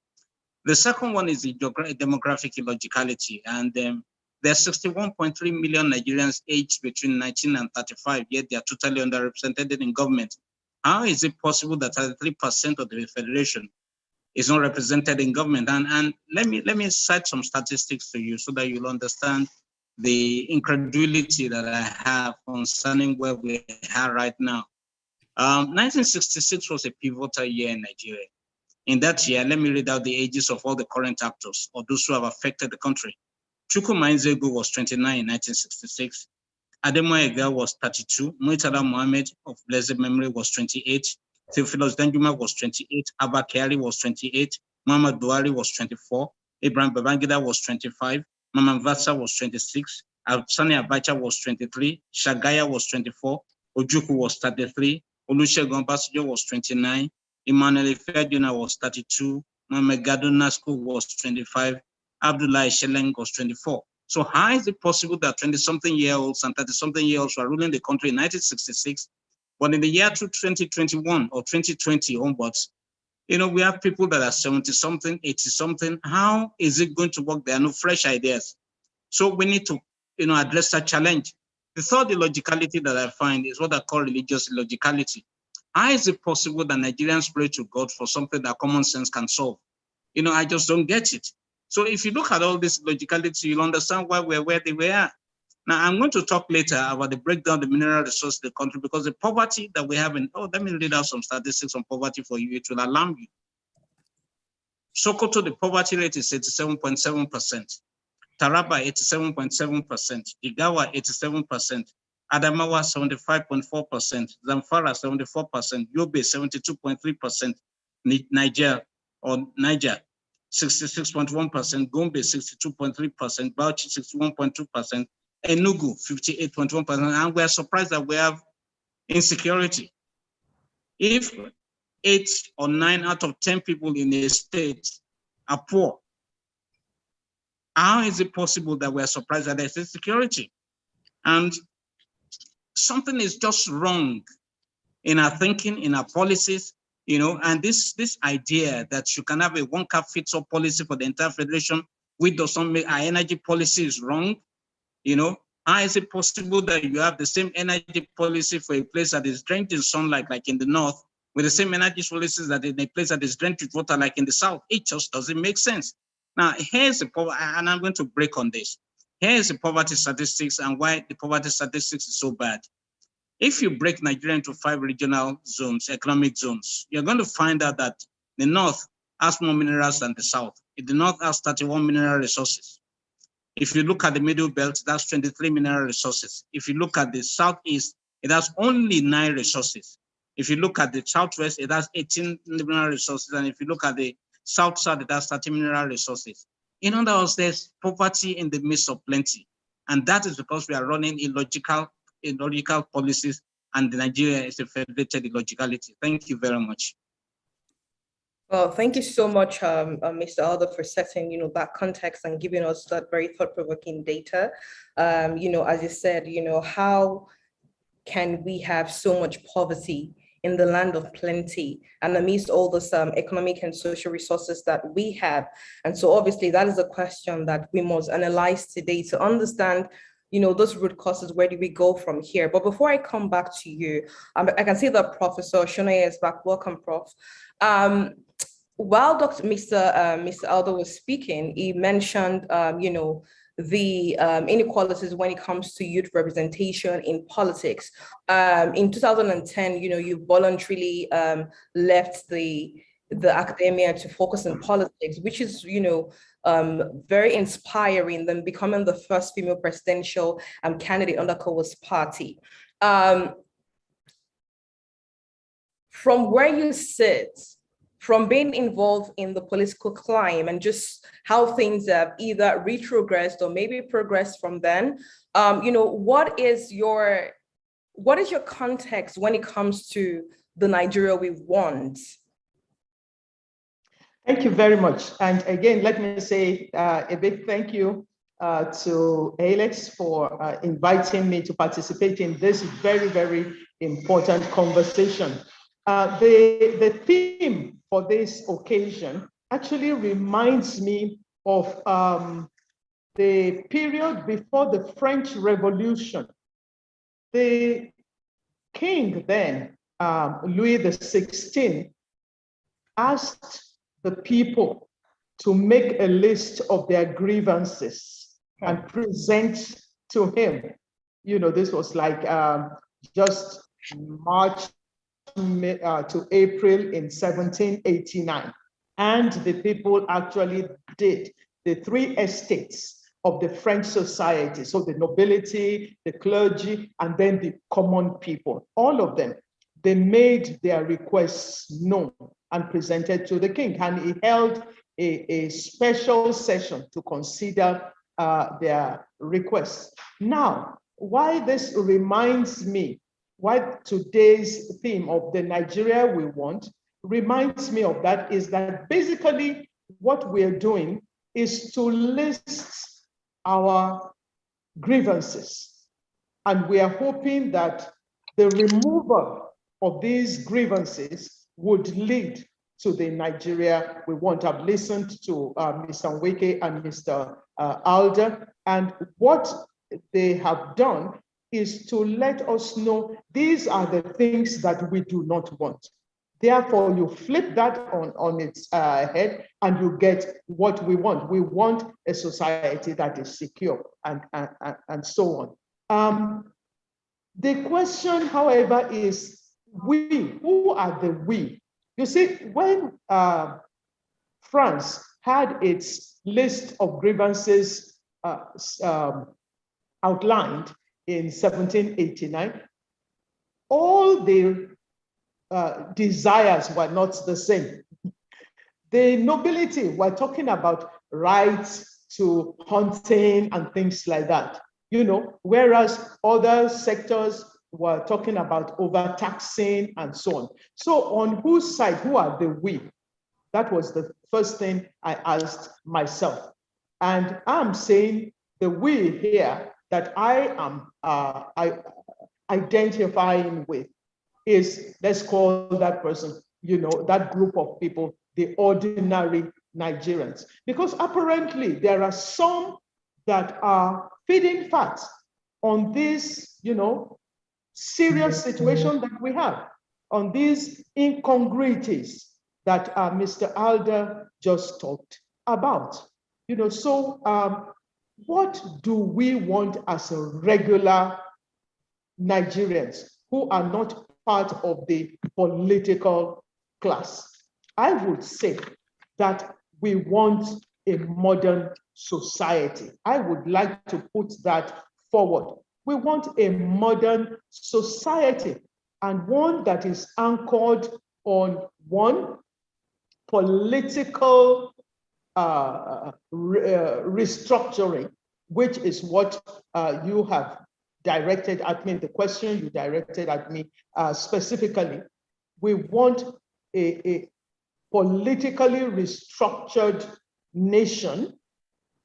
The second one is the demographic illogicality, and there are 61.3 million Nigerians aged between 19 and 35, yet they are totally underrepresented in government. How is it possible that 33% of the federation is not represented in government? And let me cite some statistics to you so that you'll understand the incredulity that I have concerning where we are right now. 1966 was a pivotal year in Nigeria. In that year, let me read out the ages of all the current actors or those who have affected the country. Chukwuma Nzegu was 29 in 1966. Ademola Egba was 32. Murtala Mohammed of blessed memory was 28. Theophilus Danjuma was 28. Abba Kyari was 28. Muhammad Buhari was 24. Ibrahim Babangida was 25. Mamman Vatsa was 26. Sani Abacha was 23. Shagaya was 24. Ojukwu was 33. Olusegun Obasanjo was 29. Emmanuel Ifeanyi was 32. Mohamed Gadon Nasku was 25. Abdullahi Sheleng was 24. So how is it possible that 20-something-year-olds and 30-something-year-olds were ruling the country in 1966, but in the year 2021 or 2020 onwards, we have people that are 70-something, 80-something. How is it going to work? There are no fresh ideas. So we need to, address that challenge. The third illogicality that I find is what I call religious illogicality. How is it possible that Nigerians pray to God for something that common sense can solve? I just don't get it. So if you look at all this logicality, you'll understand why we're where they were. Now, I'm going to talk later about the breakdown of the mineral resources of the country, because the poverty that we have let me read out some statistics on poverty for you. It will alarm you. Sokoto, the poverty rate is 87.7%. Taraba, 87.7%. Jigawa, 87%. Adamawa, 75.4%. Zamfara, 74%. Yobe, 72.3%. Niger, 66.1%, Gombe 62.3%, Bauchi 61.2%, Enugu 58.1%, and we're surprised that we have insecurity. If 8 or 9 out of 10 people in a state are poor, how is it possible that we're surprised that there's insecurity? And something is just wrong in our thinking, in our policies, and this idea that you can have a one-cap-fits-all policy for the entire federation, which does not make our energy policy is wrong. How is it possible that you have the same energy policy for a place that is drenched in sunlight, like in the north, with the same energy policies that in a place that is drenched with water, like in the south? It just doesn't make sense. Now, here's the poverty, and I'm going to break on this. Here's the poverty statistics and why the poverty statistics is so bad. If you break Nigeria into 5 regional zones, economic zones, you're going to find out that the North has more minerals than the South. The North has 31 mineral resources. If you look at the Middle Belt, that's 23 mineral resources. If you look at the Southeast, it has only 9 resources. If you look at the Southwest, it has 18 mineral resources. And if you look at the South-South, it has 30 mineral resources. In other words, there's poverty in the midst of plenty. And that is because we are running illogical policies, and Nigeria is a federated illogicality. Thank you very much. Well, thank you so much, Mr. Alder, for setting, that context and giving us that very thought-provoking data. As you said, how can we have so much poverty in the land of plenty and amidst all this economic and social resources that we have? And so obviously that is a question that we must analyze today to understand those root causes. Where do we go from here? But before I come back to you, I can see that Professor Shonaya is back. Welcome, Prof. While Mr. Alder was speaking, he mentioned, the inequalities when it comes to youth representation in politics. In 2010, you voluntarily left the academia to focus on politics, which is, very inspiring, than becoming the first female presidential candidate under Cowa's party. From where you sit, from being involved in the political climb and just how things have either retrogressed or maybe progressed from then, what is your context when it comes to the Nigeria we want? Thank you very much. And again, let me say a big thank you to ALEX for inviting me to participate in this very, very important conversation. The theme for this occasion actually reminds me of the period before the French Revolution. The king then, Louis XVI, asked the people to make a list of their grievances and present to him. This was like just March to April in 1789. And the people actually did the 3 estates of the French society. So the nobility, the clergy, and then the common people, all of them, they made their requests known and presented to the king. And he held a special session to consider their requests. Now, why this reminds me, why today's theme of the Nigeria we want reminds me of that, is that basically what we're doing is to list our grievances. And we are hoping that the removal of these grievances would lead to the Nigeria we want. I've listened to Mr. Nweke and Mr. Alder, and what they have done is to let us know these are the things that we do not want. Therefore, you flip that on its head and you get what we want. We want a society that is secure and so on. The question, however, is we. Who are the we? You see, when France had its list of grievances outlined in 1789, all the desires were not the same. The nobility were talking about rights to hunting and things like that, whereas other sectors were talking about overtaxing and so on. So on whose side, who are the we? That was the first thing I asked myself. And I'm saying the we here that I am identifying with is, let's call that person, that group of people, the ordinary Nigerians. Because apparently there are some that are feeding fat on this, serious situation that we have, on these incongruities that Mr. Alder just talked about. So what do we want as a regular Nigerians who are not part of the political class? I would say that we want a modern society. I would like to put that forward. We want a modern society, and one that is anchored on one, political restructuring, which is what you have directed at me, the question you directed at me specifically. We want a politically restructured nation,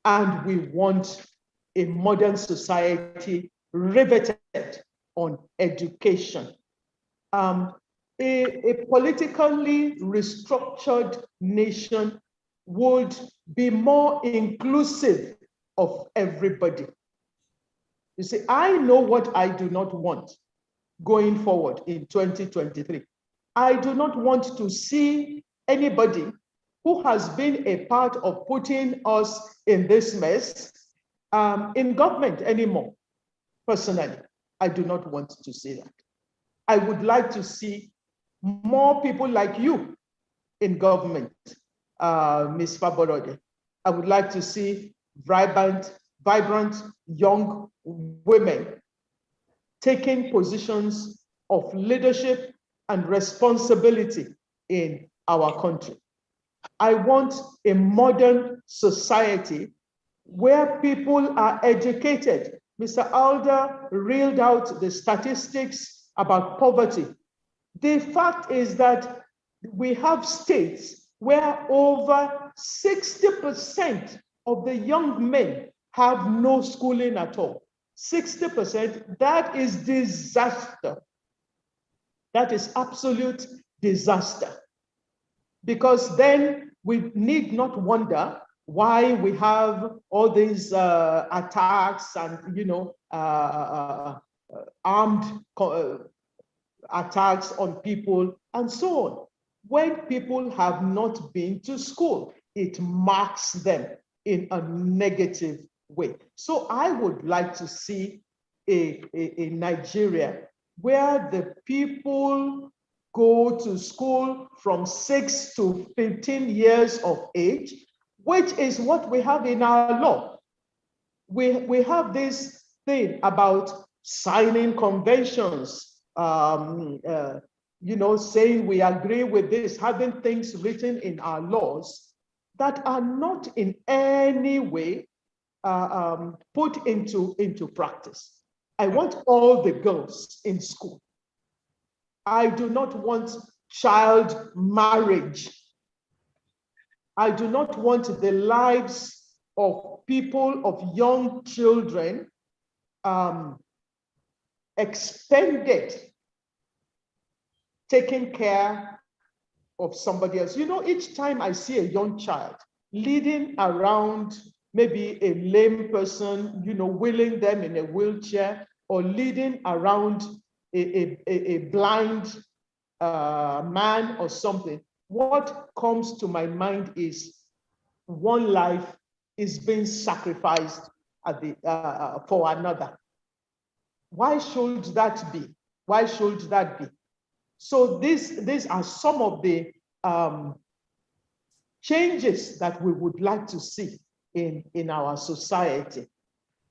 and we want a modern society riveted on education. A politically restructured nation would be more inclusive of everybody. You see, I know what I do not want going forward in 2023. I do not want to see anybody who has been a part of putting us in this mess in government anymore. Personally, I do not want to see that. I would like to see more people like you in government, Ms. Faborode. I would like to see vibrant young women taking positions of leadership and responsibility in our country. I want a modern society where people are educated. Mr. Alder reeled out the statistics about poverty. The fact is that we have states where over 60% of the young men have no schooling at all. 60%, that is disaster. That is absolute disaster. Because then we need not wonder why we have all these attacks and, armed attacks on people and so on. When people have not been to school, it marks them in a negative way. So I would like to see a Nigeria where the people go to school from 6 to 15 years of age, which is what we have in our law. We have this thing about signing conventions, saying we agree with this, having things written in our laws that are not in any way put into practice. I want all the girls in school. I do not want child marriage. I do not want the lives of people, of young children, expended taking care of somebody else. Each time I see a young child leading around maybe a lame person, wheeling them in a wheelchair, or leading around a blind man or something, what comes to my mind is one life is being sacrificed for another. Why should that be? Why should that be? So these are some of the changes that we would like to see in our society.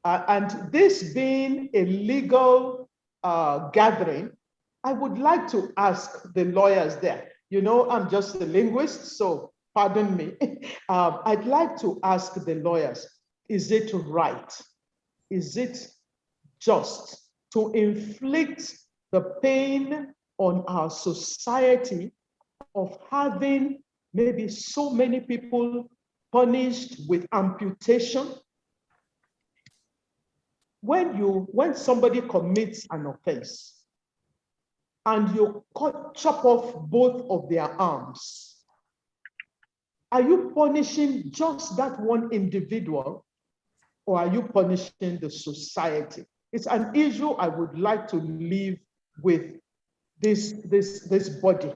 And this being a legal gathering, I would like to ask the lawyers there. I'm just a linguist, so pardon me. I'd like to ask the lawyers, is it right? Is it just to inflict the pain on our society of having maybe so many people punished with amputation? When somebody commits an offense and you chop off both of their arms, are you punishing just that one individual, or are you punishing the society? It's an issue I would like to leave with this body.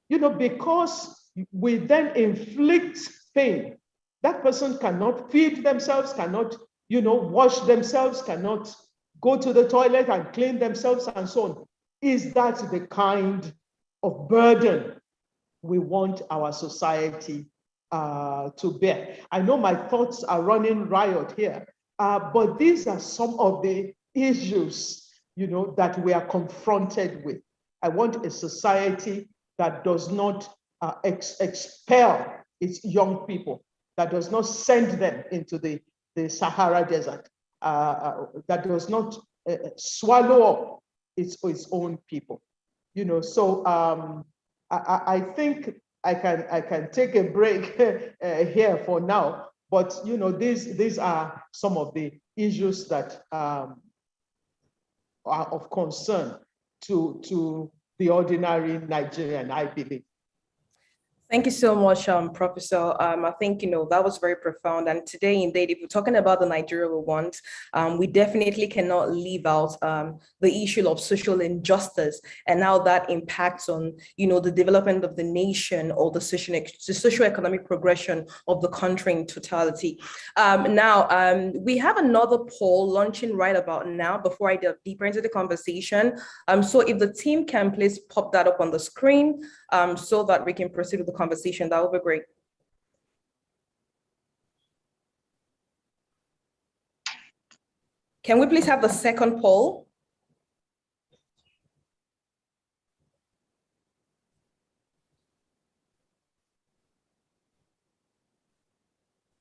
Because we then inflict pain, that person cannot feed themselves, cannot, wash themselves, cannot go to the toilet and clean themselves and so on. Is that the kind of burden we want our society to bear? I know my thoughts are running riot here, but these are some of the issues, that we are confronted with. I want a society that does not expel its young people, that does not send them into the Sahara Desert, that does not swallow up its own people. So I think I can take a break here for now, but these are some of the issues that are of concern to the ordinary Nigerian, I believe. Thank you so much, Professor. I think, that was very profound. And today, indeed, if we're talking about the Nigeria we want, we definitely cannot leave out the issue of social injustice and how that impacts on, the development of the nation or the socio-economic progression of the country in totality. Now, we have another poll launching right about now before I delve deeper into the conversation. So if the team can please pop that up on the screen so that we can proceed with the conversation, that would be great. Can we please have the second poll?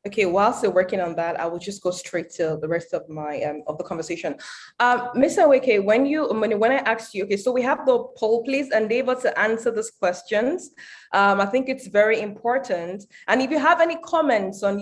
Okay, whilst they're working on that, I will just go straight to the rest of my of the conversation. Mr. Weke, when I asked you, okay, so we have the poll, please endeavor to answer these questions. I think it's very important. And if you have any comments on,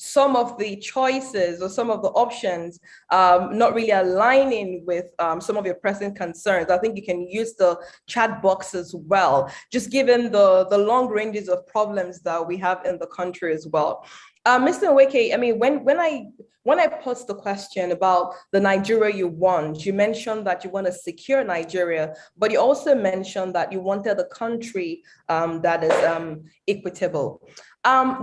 some of the choices or some of the options not really aligning with some of your present concerns, I think you can use the chat box as well, just given the long ranges of problems that we have in the country as well. Mr. Weke, I mean, when I posed the question about the Nigeria you want, you mentioned that you want to secure Nigeria, but you also mentioned that you wanted a country that is equitable.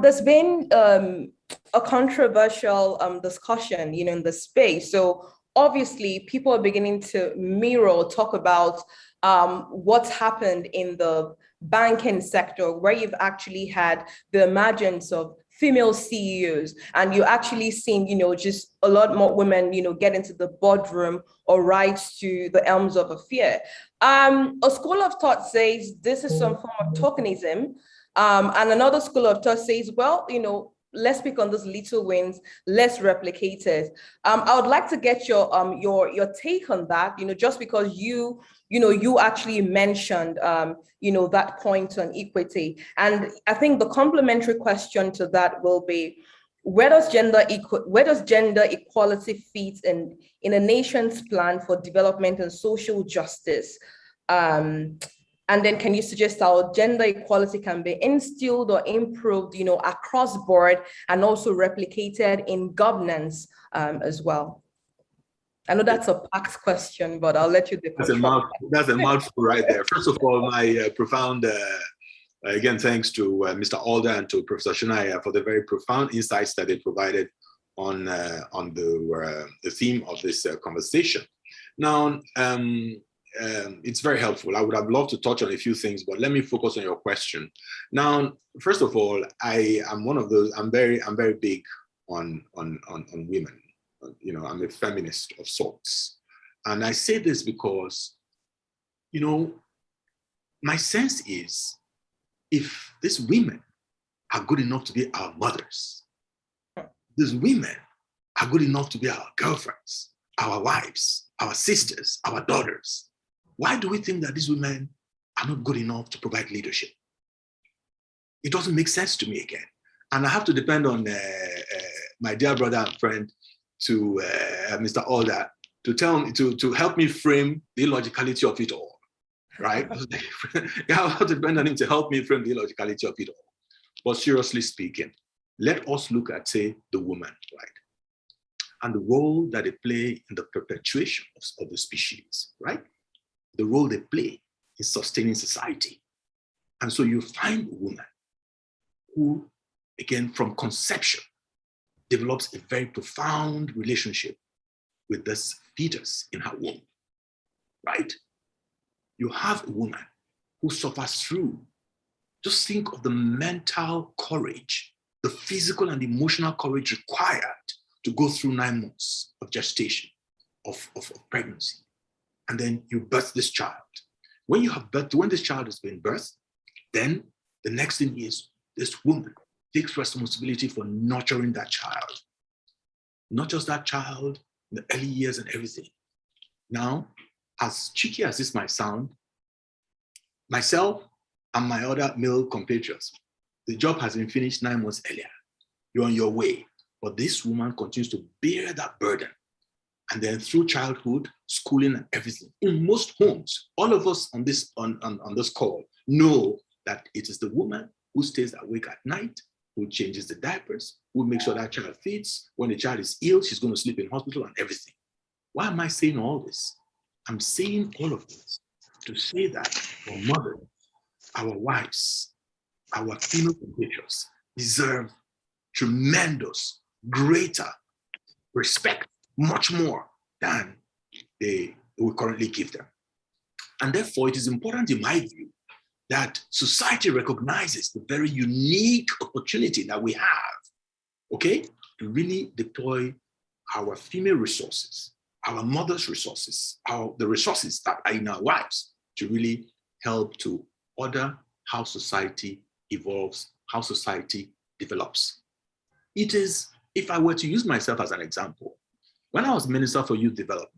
There's been a controversial discussion, in the space. So obviously, people are beginning to talk about what's happened in the banking sector, where you've actually had the emergence of female CEOs, and you actually seen, just a lot more women, get into the boardroom or rise to the elms of affair. A school of thought says this is some form of tokenism, and another school of thought says, well, let's pick on those little wins, let's replicate it. I would like to get your take on that, just because you actually mentioned, that point on equity. And I think the complementary question to that will be, where does gender equality fit in a nation's plan for development and social justice? And then can you suggest how gender equality can be instilled or improved, across board and also replicated in governance as well? I know that's a packed question, but I'll let you That's a mouthful right there. First of all, my profound, again, thanks to Mr. Alder and to Professor Shunaya for the very profound insights that they provided on the theme of this conversation. Now, it's very helpful. I would have loved to touch on a few things, but let me focus on your question. Now, first of all, I am one of those. I'm very big on women. I'm a feminist of sorts, and I say this because, my sense is, if these women are good enough to be our mothers, these women are good enough to be our girlfriends, our wives, our sisters, our daughters, why do we think that these women are not good enough to provide leadership? It doesn't make sense to me again. And I have to depend on my dear brother and friend, to Mr. Alder, to tell me, to help me frame the illogicality of it all, right? I have to depend on him to help me frame the illogicality of it all. But seriously speaking, let us look at, say, the woman, right? And the role that they play in the perpetuation of the species, right? The role they play in sustaining society. And so you find a woman who again, from conception, develops a very profound relationship with this fetus in her womb, right? You have a woman who suffers through. Just think of the mental courage, the physical and emotional courage required to go through 9 months of gestation, of pregnancy. And then you birth this child. When you have birthed, when this child has been birthed, then the next thing is this woman takes responsibility for nurturing that child. Not just that child in the early years and everything. Now, as cheeky as this might sound, myself and my other male compatriots, the job has been finished 9 months earlier. You're on your way. But this woman continues to bear that burden. And then through childhood, schooling and everything. In most homes, all of us on this call know that it is the woman who stays awake at night, who changes the diapers, who makes sure that child feeds. When the child is ill, she's going to sleep in hospital and everything. Why am I saying all this? I'm saying all of this to say that our mothers, our wives, our female compatriots deserve tremendous, greater respect, much more than we currently give them. And therefore, it is important, in my view, that society recognizes the very unique opportunity that we have, okay, to really deploy our female resources, our mothers' resources, the resources that are in our wives, to really help to order how society evolves, how society develops. It is, if I were to use myself as an example, when I was Minister for Youth Development,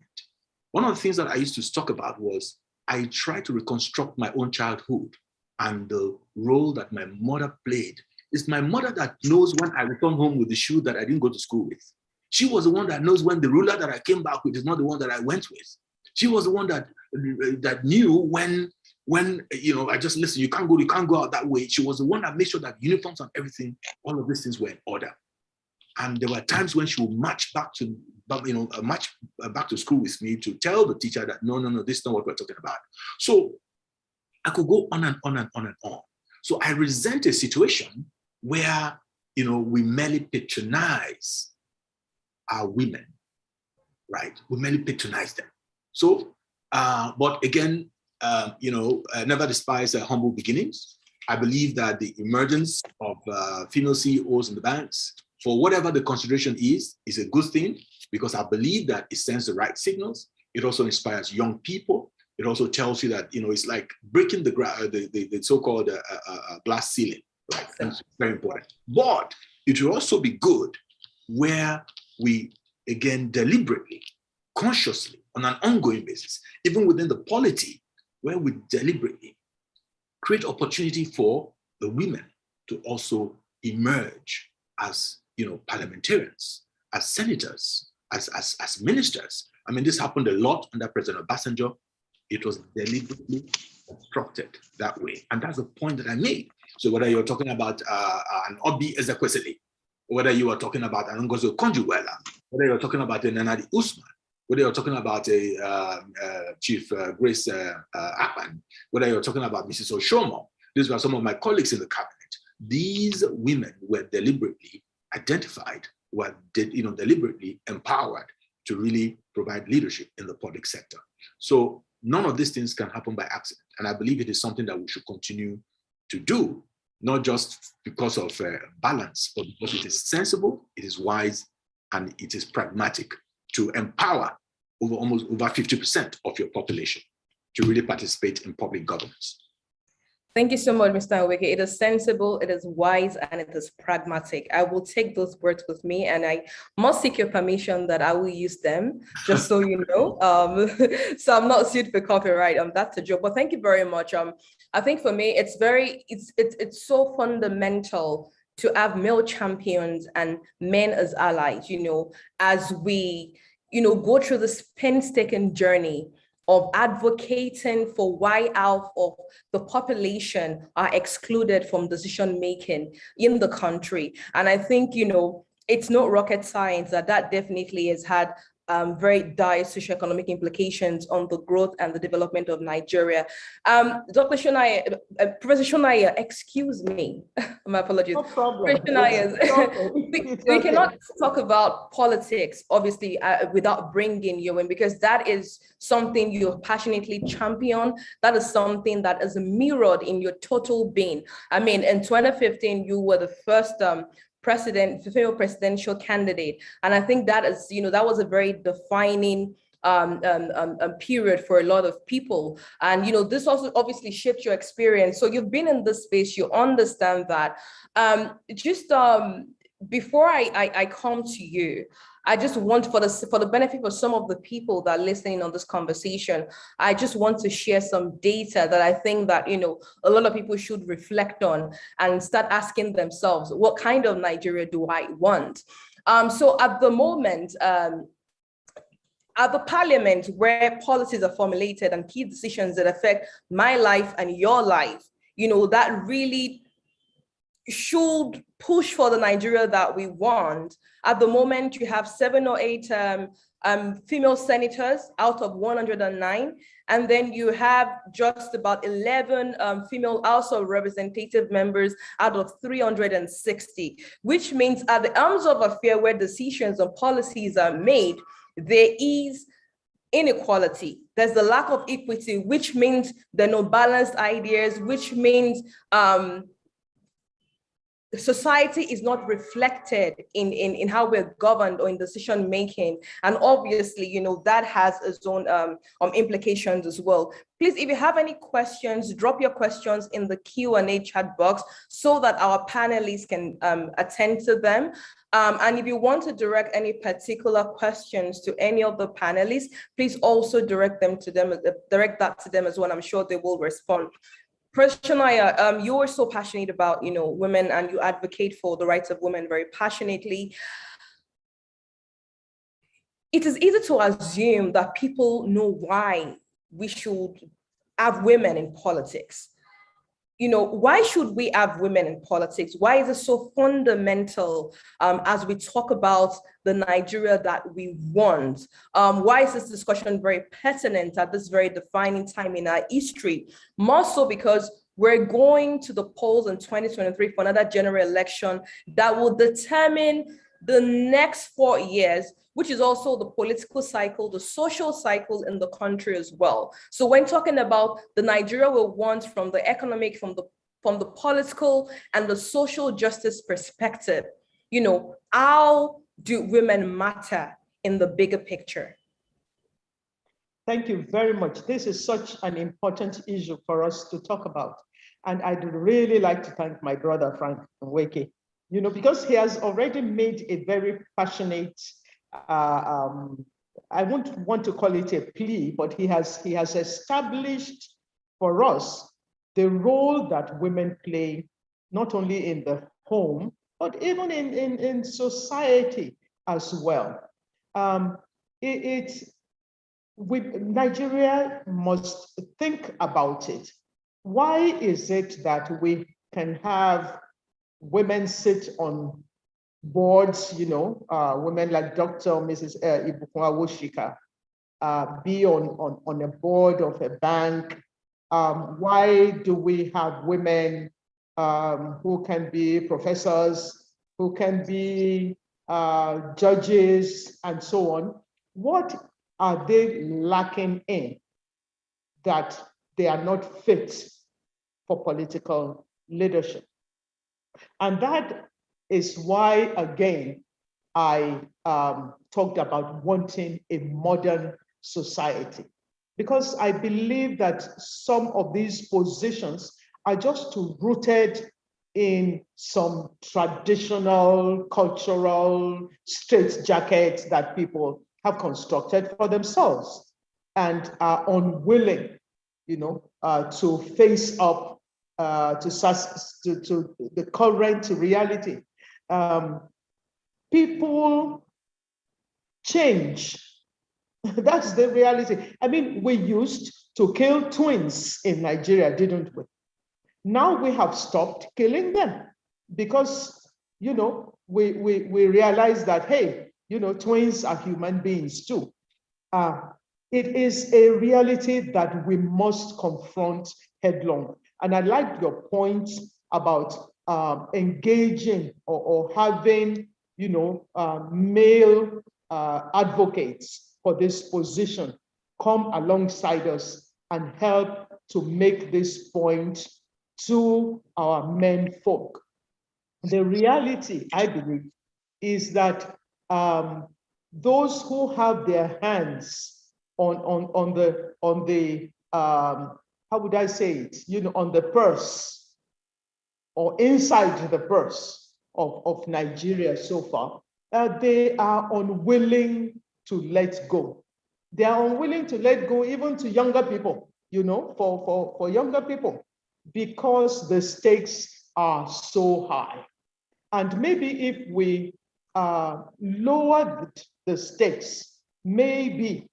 one of the things that I used to talk about was I tried to reconstruct my own childhood and the role that my mother played. It's my mother that knows when I return home with the shoe that I didn't go to school with. She was the one that knows when the ruler that I came back with is not the one that I went with. She was the one that knew when I just listen, you can't go out that way. She was the one that made sure that uniforms and everything, all of these things were in order. And there were times when she would march back to school with me to tell the teacher that, no, this is not what we're talking about. So I could go on and on and on and on. So I resent a situation where, we merely patronize our women, right? We merely patronize them. So, but again, never despise humble beginnings. I believe that the emergence of female CEOs in the banks, for whatever the consideration is a good thing, because I believe that it sends the right signals. It also inspires young people. It also tells you that, it's like breaking the so-called glass ceiling, right? That's very important. But it will also be good where we, again, deliberately, consciously, on an ongoing basis, even within the polity, where we deliberately create opportunity for the women to also emerge as, parliamentarians, as senators, as ministers. I mean, this happened a lot under President Obasanjo. It was deliberately constructed that way. And that's the point that I made. So whether you're talking about an Obi Ezekwesili, whether you are talking about an Ngozi Okonjo-Iweala, whether you're talking about a Nnamdi Usman, whether you're talking about a Chief Grace Akpan, whether you're talking about Mrs. Oshomo, these were some of my colleagues in the cabinet. These women were deliberately identified, were deliberately empowered to really provide leadership in the public sector. So none of these things can happen by accident. And I believe it is something that we should continue to do, not just because of balance, but because it is sensible, it is wise, and it is pragmatic to empower over 50% of your population to really participate in public governance. Thank you so much, Mr. Nweke. It is sensible, it is wise, and it is pragmatic. I will take those words with me, and I must seek your permission that I will use them, just so you know. So I'm not sued for copyright. That's a joke. But thank you very much. I think for me, it's so fundamental to have male champions and men as allies. As we go through this painstaking journey of advocating for why half of the population are excluded from decision-making in the country. And I think, it's not rocket science that definitely has had very dire socioeconomic implications on the growth and the development of Nigeria. Dr. Shonaya, Professor Shonaya, excuse me, my apologies. No problem. We cannot talk about politics, obviously, without bringing you in, because that is something you passionately champion. That is something that is mirrored in your total being. I mean, in 2015, you were the first female presidential candidate. And I think that is, that was a very defining period for a lot of people. And, this also obviously shaped your experience. So you've been in this space, you understand that. Before I come to you, I just want, for the benefit of some of the people that are listening on this conversation, I just want to share some data that I think that, a lot of people should reflect on and start asking themselves, what kind of Nigeria do I want? So at the moment, at the parliament where policies are formulated and key decisions that affect my life and your life, that really should push for the Nigeria that we want. At the moment, you have 7 or 8 female senators out of 109. And then you have just about 11 female House of Representative members out of 360, which means at the arms of affair where decisions and policies are made, there is inequality. There's the lack of equity, which means there are no balanced ideas, which means society is not reflected in how we're governed or in decision making. And obviously, that has its own implications as well. Please, if you have any questions, drop your questions in the Q&A chat box so that our panelists can attend to them. And if you want to direct any particular questions to any of the panelists, please also direct that to them as well. I'm sure they will respond. Professor Shonaya, you are so passionate about, women, and you advocate for the rights of women very passionately. It is easy to assume that people know why we should have women in politics. Why should we have women in politics? Why is it so fundamental as we talk about the Nigeria that we want? Why is this discussion very pertinent at this very defining time in our history? More so because we're going to the polls in 2023 for another general election that will determine the next 4 years, which is also the political cycle, the social cycle in the country as well. So when talking about the Nigeria we want from the economic, from the political and the social justice perspective, how do women matter in the bigger picture? Thank you very much. This is such an important issue for us to talk about. And I'd really like to thank my brother, Frank Nweke, because he has already made a very passionate, I won't want to call it a plea, but he has established for us the role that women play, not only in the home, but even in society as well. Nigeria must think about it. Why is it that we can have women sit on boards, women like Dr. Mrs. Ibukun Awosika, be on a board of a bank? Why do we have women who can be professors, who can be judges, and so on? What are they lacking in that they are not fit for political leadership? And that is why, again, I talked about wanting a modern society, because I believe that some of these positions are just too rooted in some traditional, cultural straitjackets that people have constructed for themselves and are unwilling, to face up to the current reality. People change. That's the reality. I mean, we used to kill twins in Nigeria, didn't we? Now we have stopped killing them because, we realize that, hey, twins are human beings too. It is a reality that we must confront headlong. And I like your point about engaging or having, male advocates for this position come alongside us and help to make this point to our men folk. The reality, I believe, is that those who have their hands on the how would I say it? On the purse or inside the purse of Nigeria so far, they are unwilling to let go. They are unwilling to let go even to younger people, for younger people, because the stakes are so high. And maybe if we lowered the stakes, maybe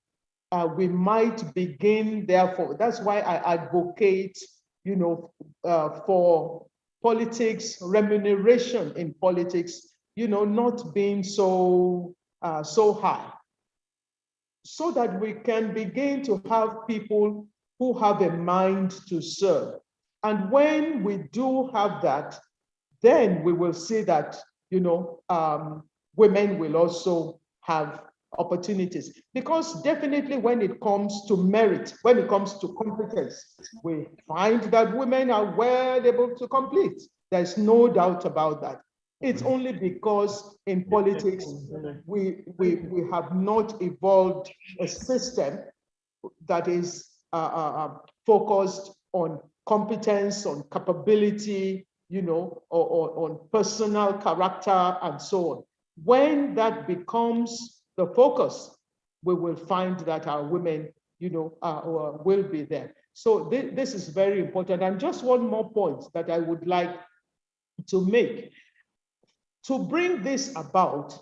we might begin, therefore, that's why I advocate, for politics, remuneration in politics, not being so high, so that we can begin to have people who have a mind to serve. And when we do have that, then we will see that, women will also have opportunities. Because definitely when it comes to merit, when it comes to competence, we find that women are well able to complete. There's no doubt about that. It's only because in politics, we have not evolved a system that is focused on competence, on capability, or on personal character and so on. When that becomes the focus, we will find that our women, will be there. So this is very important. And just one more point that I would like to make. To bring this about,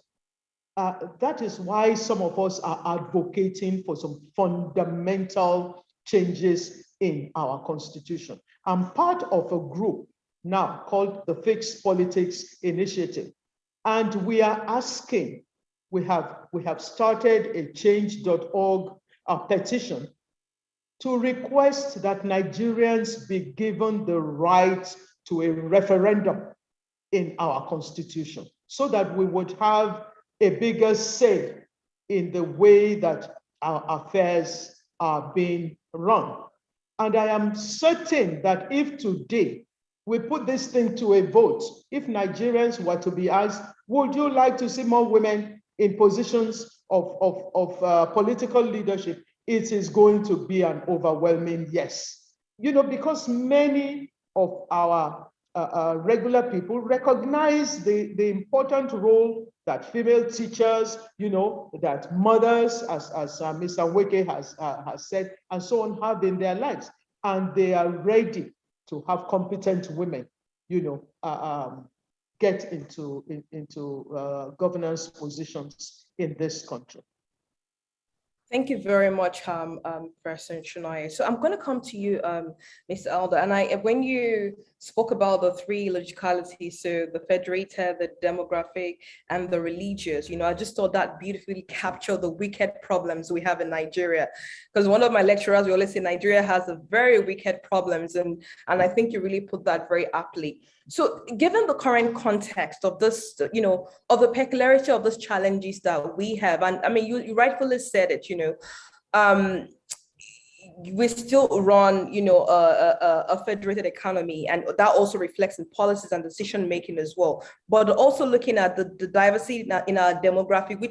that is why some of us are advocating for some fundamental changes in our constitution. I'm part of a group now called the Fix Politics Initiative. And we are asking, we have started a change.org petition to request that Nigerians be given the right to a referendum in our constitution, so that we would have a bigger say in the way that our affairs are being run. And I am certain that if today we put this thing to a vote, if Nigerians were to be asked, would you like to see more women in positions of political leadership, it is going to be an overwhelming yes. Because many of our regular people recognize the important role that female teachers, that mothers, as Mr. Weke has said, and so on, have in their lives. And they are ready to have competent women, get into governance positions in this country. Thank you very much, President Shunaya. So I'm going to come to you, Mr. Alder. And when you spoke about the three logicalities, so the federated, the demographic, and the religious, I just thought that beautifully captured the wicked problems we have in Nigeria. Because one of my lecturers, we always say Nigeria has a very wicked problems, and I think you really put that very aptly. So given the current context of this, of the peculiarity of these challenges that we have, and I mean, you rightfully said it, we still run, a federated economy, and that also reflects in policies and decision-making as well. But also looking at the diversity in our demographic,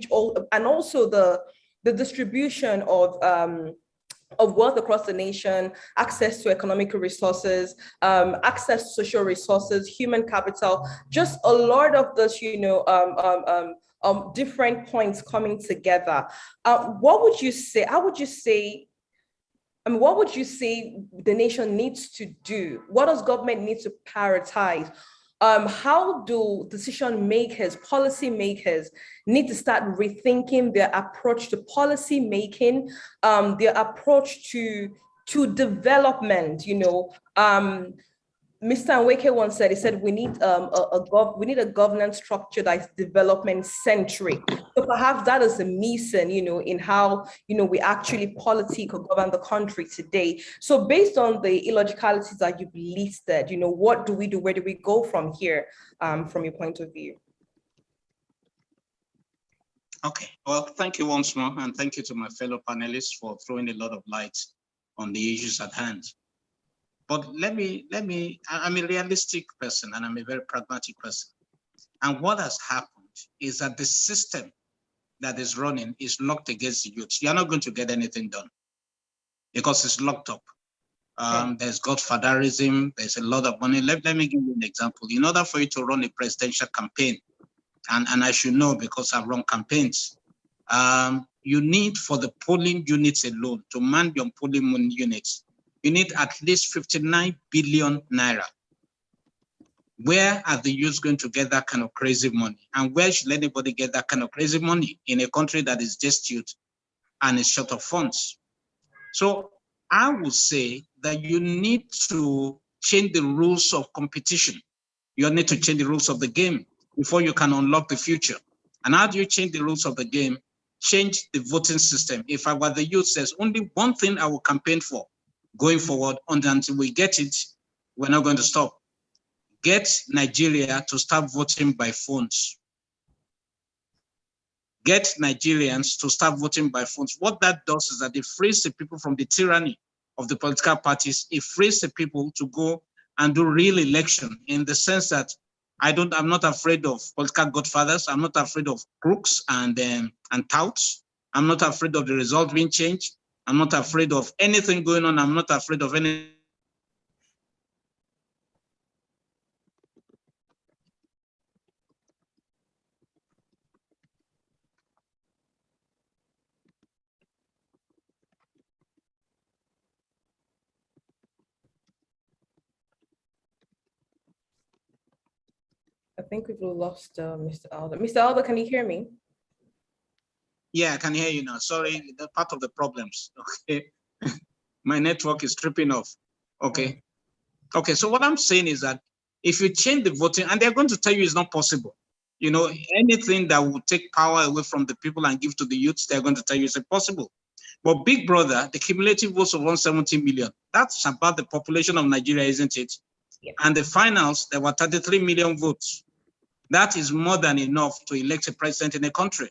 and also the distribution of wealth across the nation, access to economic resources, access to social resources, human capital, just a lot of this, different points coming together. What would you say? How would you say? What would you say the nation needs to do? What does government need to prioritize? How do decision makers, policy makers need to start rethinking their approach to policy making, their approach to development, Mr. Nweke once said, he said, we need a governance structure that is development centric. So perhaps that is the missing, in how, we actually politic or govern the country today. So based on the illogicalities that you've listed, what do we do? Where do we go from here, from your point of view? Okay, well, thank you once more, and thank you to my fellow panelists for throwing a lot of light on the issues at hand. But I'm a realistic person and I'm a very pragmatic person. And what has happened is that the system that is running is locked against the youth. You're not going to get anything done because it's locked up. There's godfatherism, there's a lot of money. Let me give you an example. In order for you to run a presidential campaign, and I should know because I've run campaigns, you need for the polling units alone, to man your polling units, you need at least 59 billion naira. Where are the youths going to get that kind of crazy money? And where should anybody get that kind of crazy money in a country that is destitute and is short of funds? So I would say that you need to change the rules of competition. You need to change the rules of the game before you can unlock the future. And how do you change the rules of the game? Change the voting system. If I were the youth, there's only one thing I will campaign for going forward, until we get it, we're not going to stop. Get Nigeria to start voting by phones. Get Nigerians to start voting by phones. What that does is that it frees the people from the tyranny of the political parties. It frees the people to go and do real election, in the sense that I'm not afraid of political godfathers. I'm not afraid of crooks and touts. I'm not afraid of the result being changed. I'm not afraid of anything going on. I'm not afraid of any. I think we've lost Mr. Alder. Mr. Alder, can you hear me? Yeah, I can hear you now. Sorry, that's part of the problems. Okay. My network is tripping off. Okay. Okay, so what I'm saying is that if you change the voting, and they're going to tell you it's not possible. Anything that will take power away from the people and give to the youths, they're going to tell you it's impossible. But Big Brother, the cumulative votes of 170 million, that's about the population of Nigeria, isn't it? Yeah. And the finals, there were 33 million votes. That is more than enough to elect a president in a country.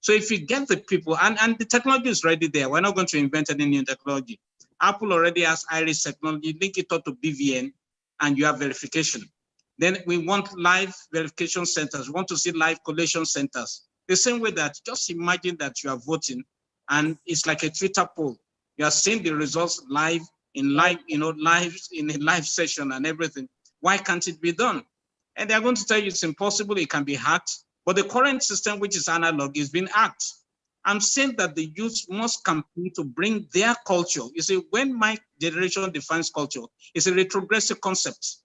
So if you get the people, and the technology is already there, we're not going to invent any new technology. Apple already has iris technology, link it up to BVN, and you have verification. Then we want live verification centers. We want to see live collation centers. The same way that, just imagine that you are voting, and it's like a Twitter poll. You are seeing the results live in live in a live session and everything. Why can't it be done? And they're going to tell you it's impossible, it can be hacked. But the current system, which is analog, is being hacked. I'm saying that the youth must campaign to bring their culture. You see, when my generation defines culture, it's a retrogressive concept.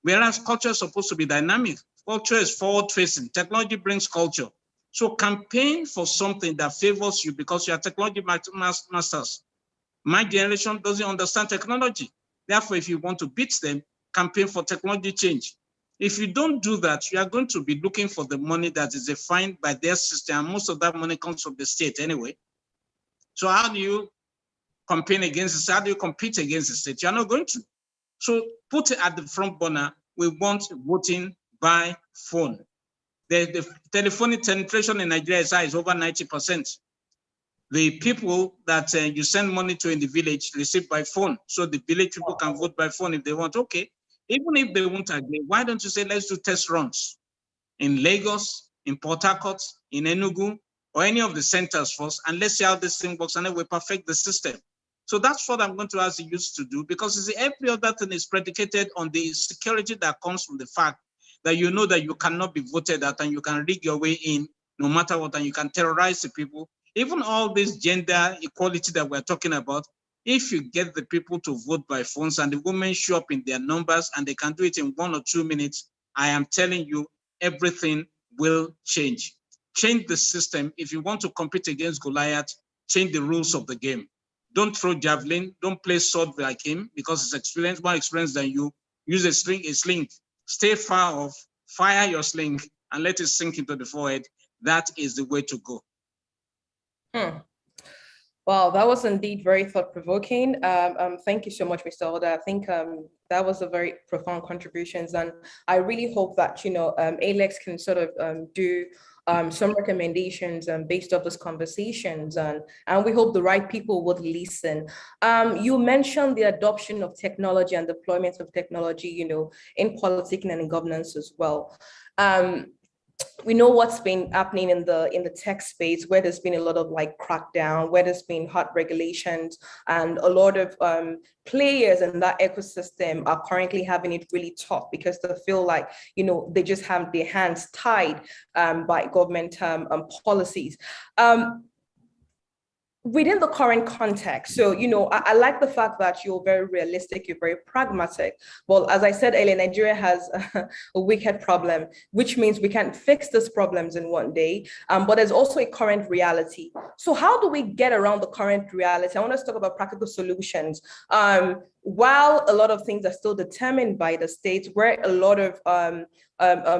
Whereas culture is supposed to be dynamic. Culture is forward-facing. Technology brings culture. So campaign for something that favors you because you are technology masters. My generation doesn't understand technology. Therefore, if you want to beat them, campaign for technology change. If you don't do that, you are going to be looking for the money that is defined by their system. And most of that money comes from the state anyway. So how do you campaign against this? How do you compete against the state? You're not going to. So put it at the front burner. We want voting by phone. The telephonic penetration in Nigeria is over 90%. The people that you send money to in the village receive by phone. So the village people can vote by phone if they want. Okay. Even if they won't agree, why don't you say, let's do test runs in Lagos, in Port Harcourt, in Enugu, or any of the centers first, and let's see how this thing works, and then we perfect the system. So that's what I'm going to ask the youth to do, because every other thing is predicated on the security that comes from the fact that you know that you cannot be voted at and you can rig your way in no matter what, and you can terrorize the people. Even all this gender equality that we're talking about, if you get the people to vote by phones and the women show up in their numbers and they can do it in 1 or 2 minutes, I am telling you, everything will change. Change the system. If you want to compete against Goliath, change the rules of the game. Don't throw javelin. Don't play sword like him because he's more experienced than you. use a sling, stay far off, fire your sling, and let it sink into the forehead. That is the way to go. Well, that was indeed very thought-provoking. Thank you so much, Mr. Oda. I think that was a very profound contributions, and I really hope that ALEX can sort of do some recommendations based off those conversations, and we hope the right people would listen. You mentioned the adoption of technology and deployment of technology, in politics and in governance as well. We know what's been happening in the tech space, where there's been a lot of crackdown, where there's been hard regulations, and a lot of players in that ecosystem are currently having it really tough because they feel like they just have their hands tied by government policies. Within the current context, so I like the fact that you're very realistic, you're very pragmatic. Well, as I said earlier, Nigeria has a wicked problem, which means we can't fix these problems in one day, but there's also a current reality. So how do we get around the current reality? I want us to talk about practical solutions. While a lot of things are still determined by the states, where a lot of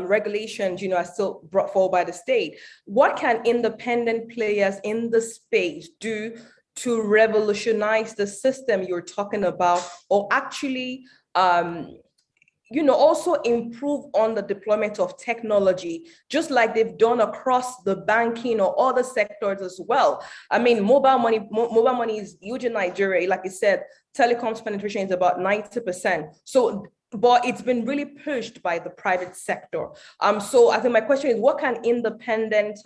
regulations, are still brought forward by the state, what can independent players in the space do to revolutionize the system you're talking about, or actually, also improve on the deployment of technology, just like they've done across the banking or other sectors as well? I mean, mobile money is huge in Nigeria. Like I said, telecoms penetration is about 90%. So, but it's been really pushed by the private sector. So I think my question is, what can independent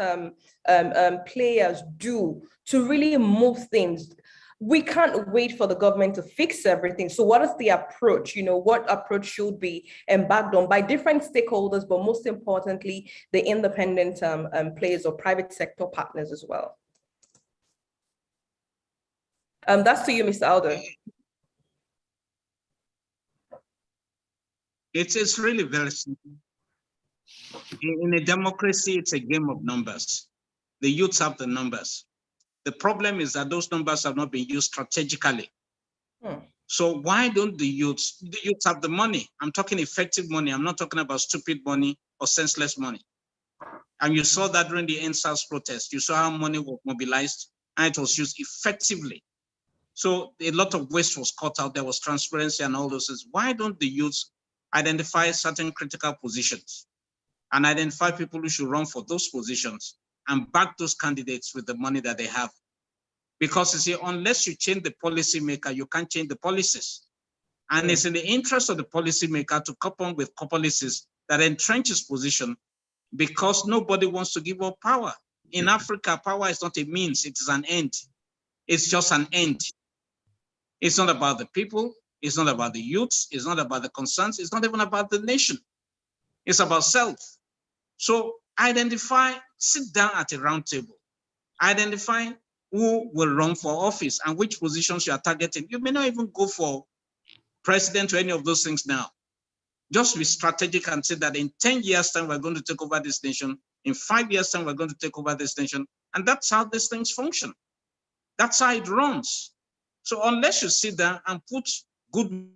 players do to really move things? We can't wait for the government to fix everything. So what is the approach? What approach should be embarked on by different stakeholders, but most importantly, the independent players or private sector partners as well? That's to you, Mr. Aldo. It's really very simple. In a democracy, it's a game of numbers. The youths have the numbers. The problem is that those numbers have not been used strategically. So why don't the youths have the money? I'm talking effective money. I'm not talking about stupid money or senseless money. And you saw that during the NSAS protest. You saw how money was mobilized and it was used effectively. So a lot of waste was cut out. There was transparency and all those things. Why don't the youths identify certain critical positions and identify people who should run for those positions and back those candidates with the money that they have? Because you see, unless you change the policymaker, you can't change the policies. And it's in the interest of the policymaker to come up with policies that entrench his position, because nobody wants to give up power. In Africa, power is not a means, it is an end. It's just an end. It's not about the people, it's not about the youths, it's not about the concerns, it's not even about the nation. It's about self. So identify, sit down at a round table, identify who will run for office and which positions you are targeting. You may not even go for president or any of those things now. Just be strategic and say that in 10 years' time, we're going to take over this nation. In 5 years' time, we're going to take over this nation. And that's how these things function. That's how it runs. So unless you sit down and put good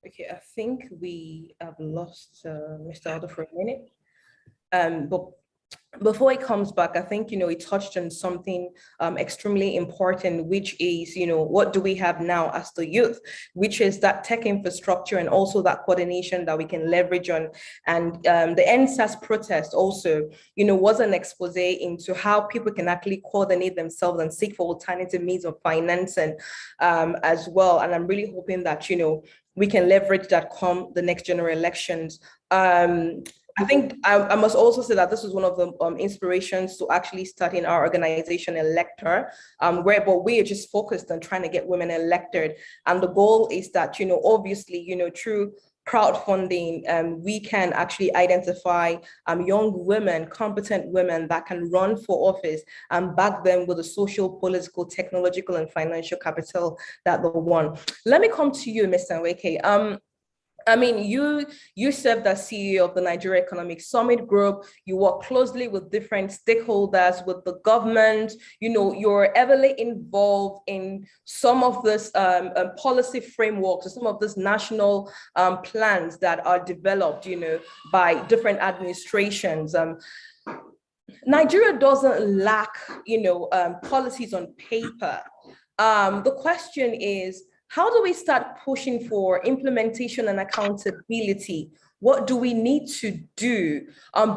Okay, I think we have lost Mr. Aldo for a minute. But before he comes back, I think, he touched on something extremely important, which is, what do we have now as the youth, which is that tech infrastructure and also that coordination that we can leverage on. And the NSAS protest also, was an expose into how people can actually coordinate themselves and seek for alternative means of financing as well. And I'm really hoping that, we can leverage that come the next general elections. I think I must also say that this was one of the inspirations to actually starting our organization, Elector, whereby we are just focused on trying to get women elected. And the goal is that, obviously, through crowdfunding, we can actually identify young women, competent women that can run for office and back them with the social, political, technological, and financial capital that they want. Let me come to you, Mr. Nweke. I mean, you served as CEO of the Nigeria Economic Summit Group. You work closely with different stakeholders, with the government. You know, you're heavily involved in some of this policy frameworks, or some of these national plans that are developed, you know, by different administrations. Nigeria doesn't lack, you know, policies on paper. The question is, how do we start pushing for implementation and accountability? What do we need to do?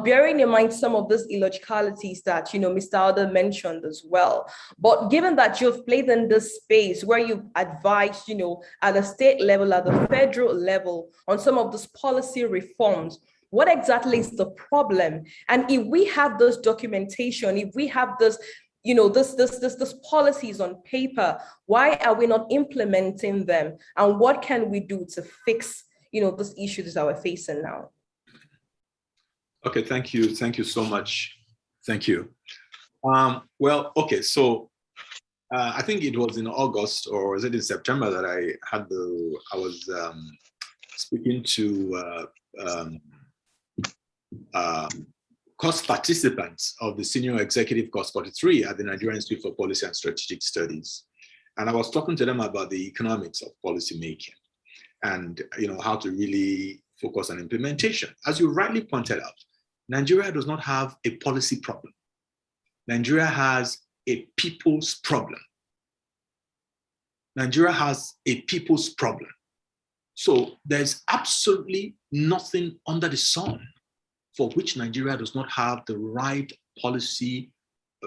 Bearing in mind some of these illogicalities that, you know, Mr. Alder mentioned as well. But given that you've played in this space where you've advised, you know, at the state level, at the federal level, on some of these policy reforms, what exactly is the problem? And if we have this documentation, if we have this, you know, this policies on paper, why are we not implementing them? And what can we do to fix, you know, these issues that we're facing now? Okay, thank you. Thank you so much. Thank you. Well, okay, so I think it was in August, or was it in September, that I was speaking to course participants of the Senior Executive Course 43 at the Nigerian Institute for Policy and Strategic Studies. And I was talking to them about the economics of policy making and, you know, how to really focus on implementation. As you rightly pointed out, Nigeria does not have a policy problem. Nigeria has a people's problem. Nigeria has a people's problem. So there's absolutely nothing under the sun for which Nigeria does not have the right policy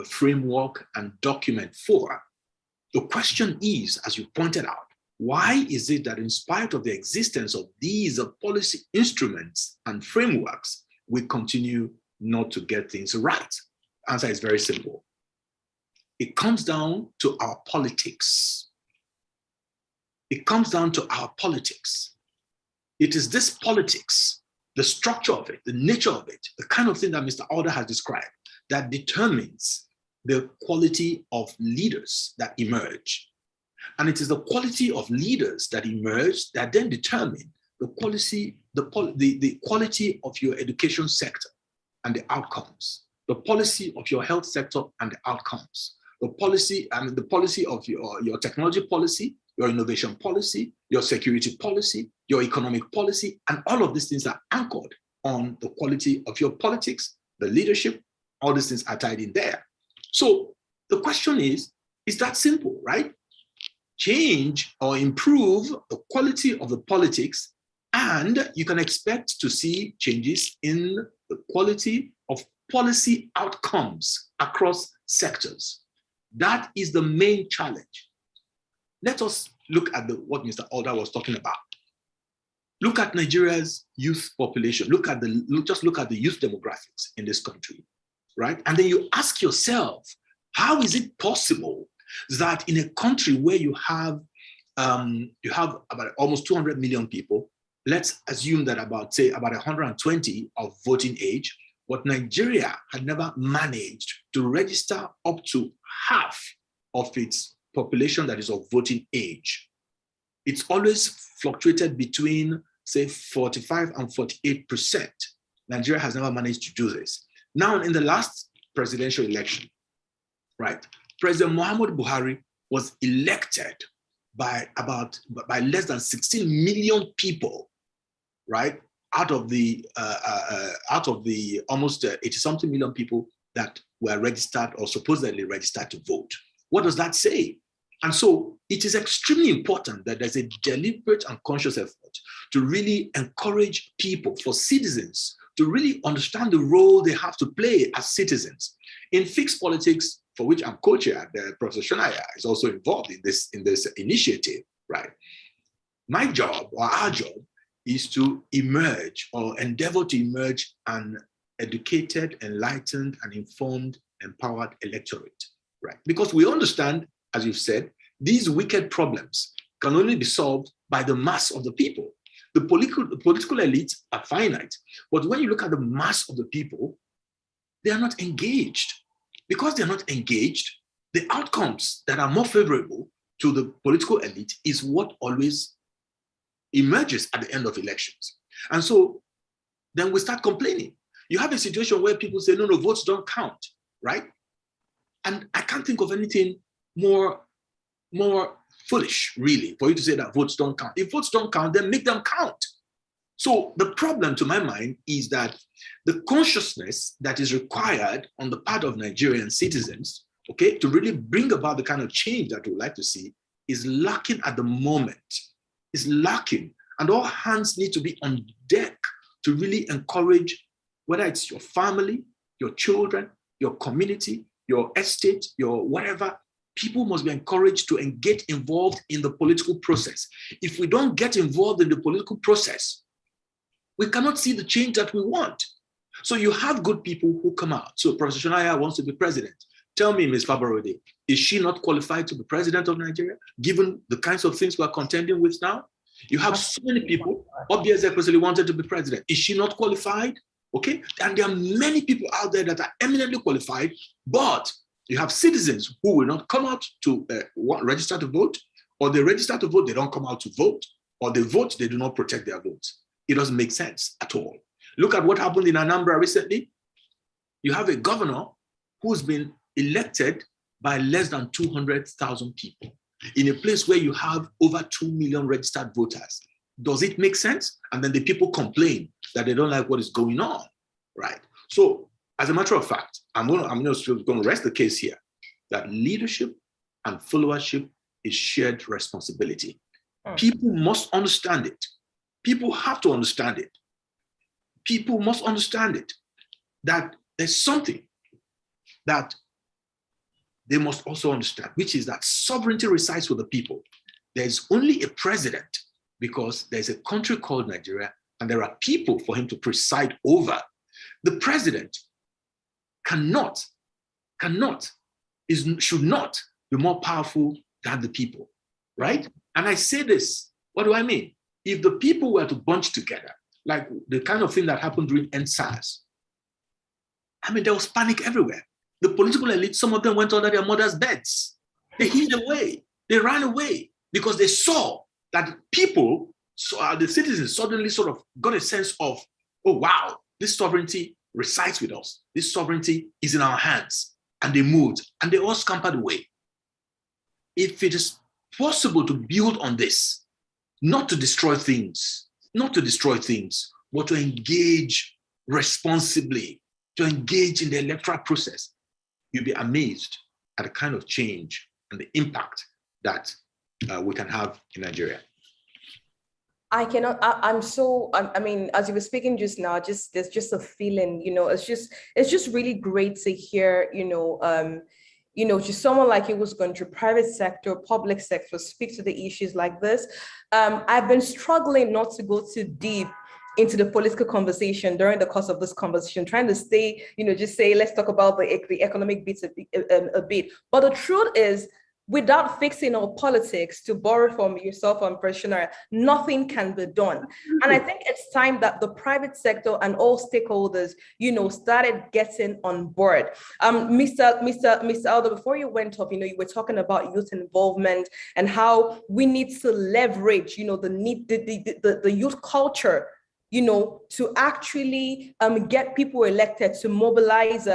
framework and document for. The question is, as you pointed out, why is it that in spite of the existence of these policy instruments and frameworks, we continue not to get things right? The answer is very simple. It comes down to our politics. It comes down to our politics. It is this politics, the structure of it, the nature of it, the kind of thing that Mr. Alder has described, that determines the quality of leaders that emerge. And it is the quality of leaders that emerge that then determine the quality of your education sector and the outcomes, the policy of your health sector and the outcomes, the policy of your technology policy, your innovation policy, your security policy, your economic policy, and all of these things are anchored on the quality of your politics, the leadership, all these things are tied in there. So the question is that simple, right? Change or improve the quality of the politics, and you can expect to see changes in the quality of policy outcomes across sectors. That is the main challenge. Let us look at what Mr. Alder was talking about. Look at Nigeria's youth population. Just look at the youth demographics in this country, right? And then you ask yourself, how is it possible that in a country where you have about almost 200 million people, let's assume that about 120 of voting age, but Nigeria had never managed to register up to half of its population that is of voting age. It's always fluctuated between, say, 45 and 48%. Nigeria has never managed to do this. Now, in the last presidential election, right, President Muhammadu Buhari was elected by less than 16 million people, right, out of the almost 80-something million people that were registered or supposedly registered to vote. What does that say? And so it is extremely important that there's a deliberate and conscious effort to really encourage people, for citizens, to really understand the role they have to play as citizens. In fixed politics, for which I'm co-chair, Professor Shonaya is also involved in this initiative, right? My job, or our job, is to emerge or endeavor to emerge an educated, enlightened, and informed, empowered electorate, right? Because we understand, as you've said, these wicked problems can only be solved by the mass of the people. The political elites are finite, but when you look at the mass of the people, they are not engaged. Because they're not engaged, the outcomes that are more favorable to the political elite is what always emerges at the end of elections. And so then we start complaining. You have a situation where people say, no, votes don't count, right? And I can't think of anything more foolish, really, for you to say that votes don't count. If votes don't count, then make them count. So the problem, to my mind, is that the consciousness that is required on the part of Nigerian citizens, okay, to really bring about the kind of change that we would like to see is lacking at the moment. Is lacking. And all hands need to be on deck to really encourage, whether it's your family, your children, your community, your estate, your whatever, people must be encouraged to get involved in the political process. If we don't get involved in the political process, we cannot see the change that we want. So you have good people who come out. So Professor Shonaya wants to be president. Tell me, Ms. Fabarode, is she not qualified to be president of Nigeria, given the kinds of things we're contending with now? You have so many people. Obieze Ekwesili wanted to be president. Is she not qualified? Okay, and there are many people out there that are eminently qualified, but you have citizens who will not come out to register to vote, or they register to vote, they don't come out to vote, or they vote, they do not protect their votes. It doesn't make sense at all. Look at what happened in Anambra recently. You have a governor who's been elected by less than 200,000 people in a place where you have over 2 million registered voters. Does it make sense? And then the people complain that they don't like what is going on, right? So as a matter of fact, I'm going to rest the case here that leadership and followership is shared responsibility. People must understand it. People have to understand it. People must understand it, that there's something that they must also understand, which is that sovereignty resides with the people. There's only a president because there's a country called Nigeria and there are people for him to preside over. The president should not be more powerful than the people, right? And I say this, what do I mean? If the people were to bunch together, like the kind of thing that happened during EndSARS, I mean, there was panic everywhere. The political elite, some of them went under their mothers' beds. They hid away, they ran away because they saw that people, the citizens suddenly sort of got a sense of, oh, wow, this sovereignty resides with us. This sovereignty is in our hands. And they moved and they all scampered away. If it is possible to build on this, not to destroy things, but to engage responsibly, to engage in the electoral process, you'll be amazed at the kind of change and the impact that we can have in Nigeria. I mean, as you were speaking just now, there's just a feeling, it's just really great to hear, just someone like you who's going through private sector, public sector, speak to the issues like this. I've been struggling not to go too deep into the political conversation during the course of this conversation, trying to stay, just say, let's talk about the economic bits a bit. But the truth is, without fixing our politics, to borrow from yourself and Professor, nothing can be done. And I think it's time that the private sector and all stakeholders, started getting on board. Mr. Aldo, before you went up, you were talking about youth involvement and how we need to leverage, the youth culture, to actually get people elected, to mobilize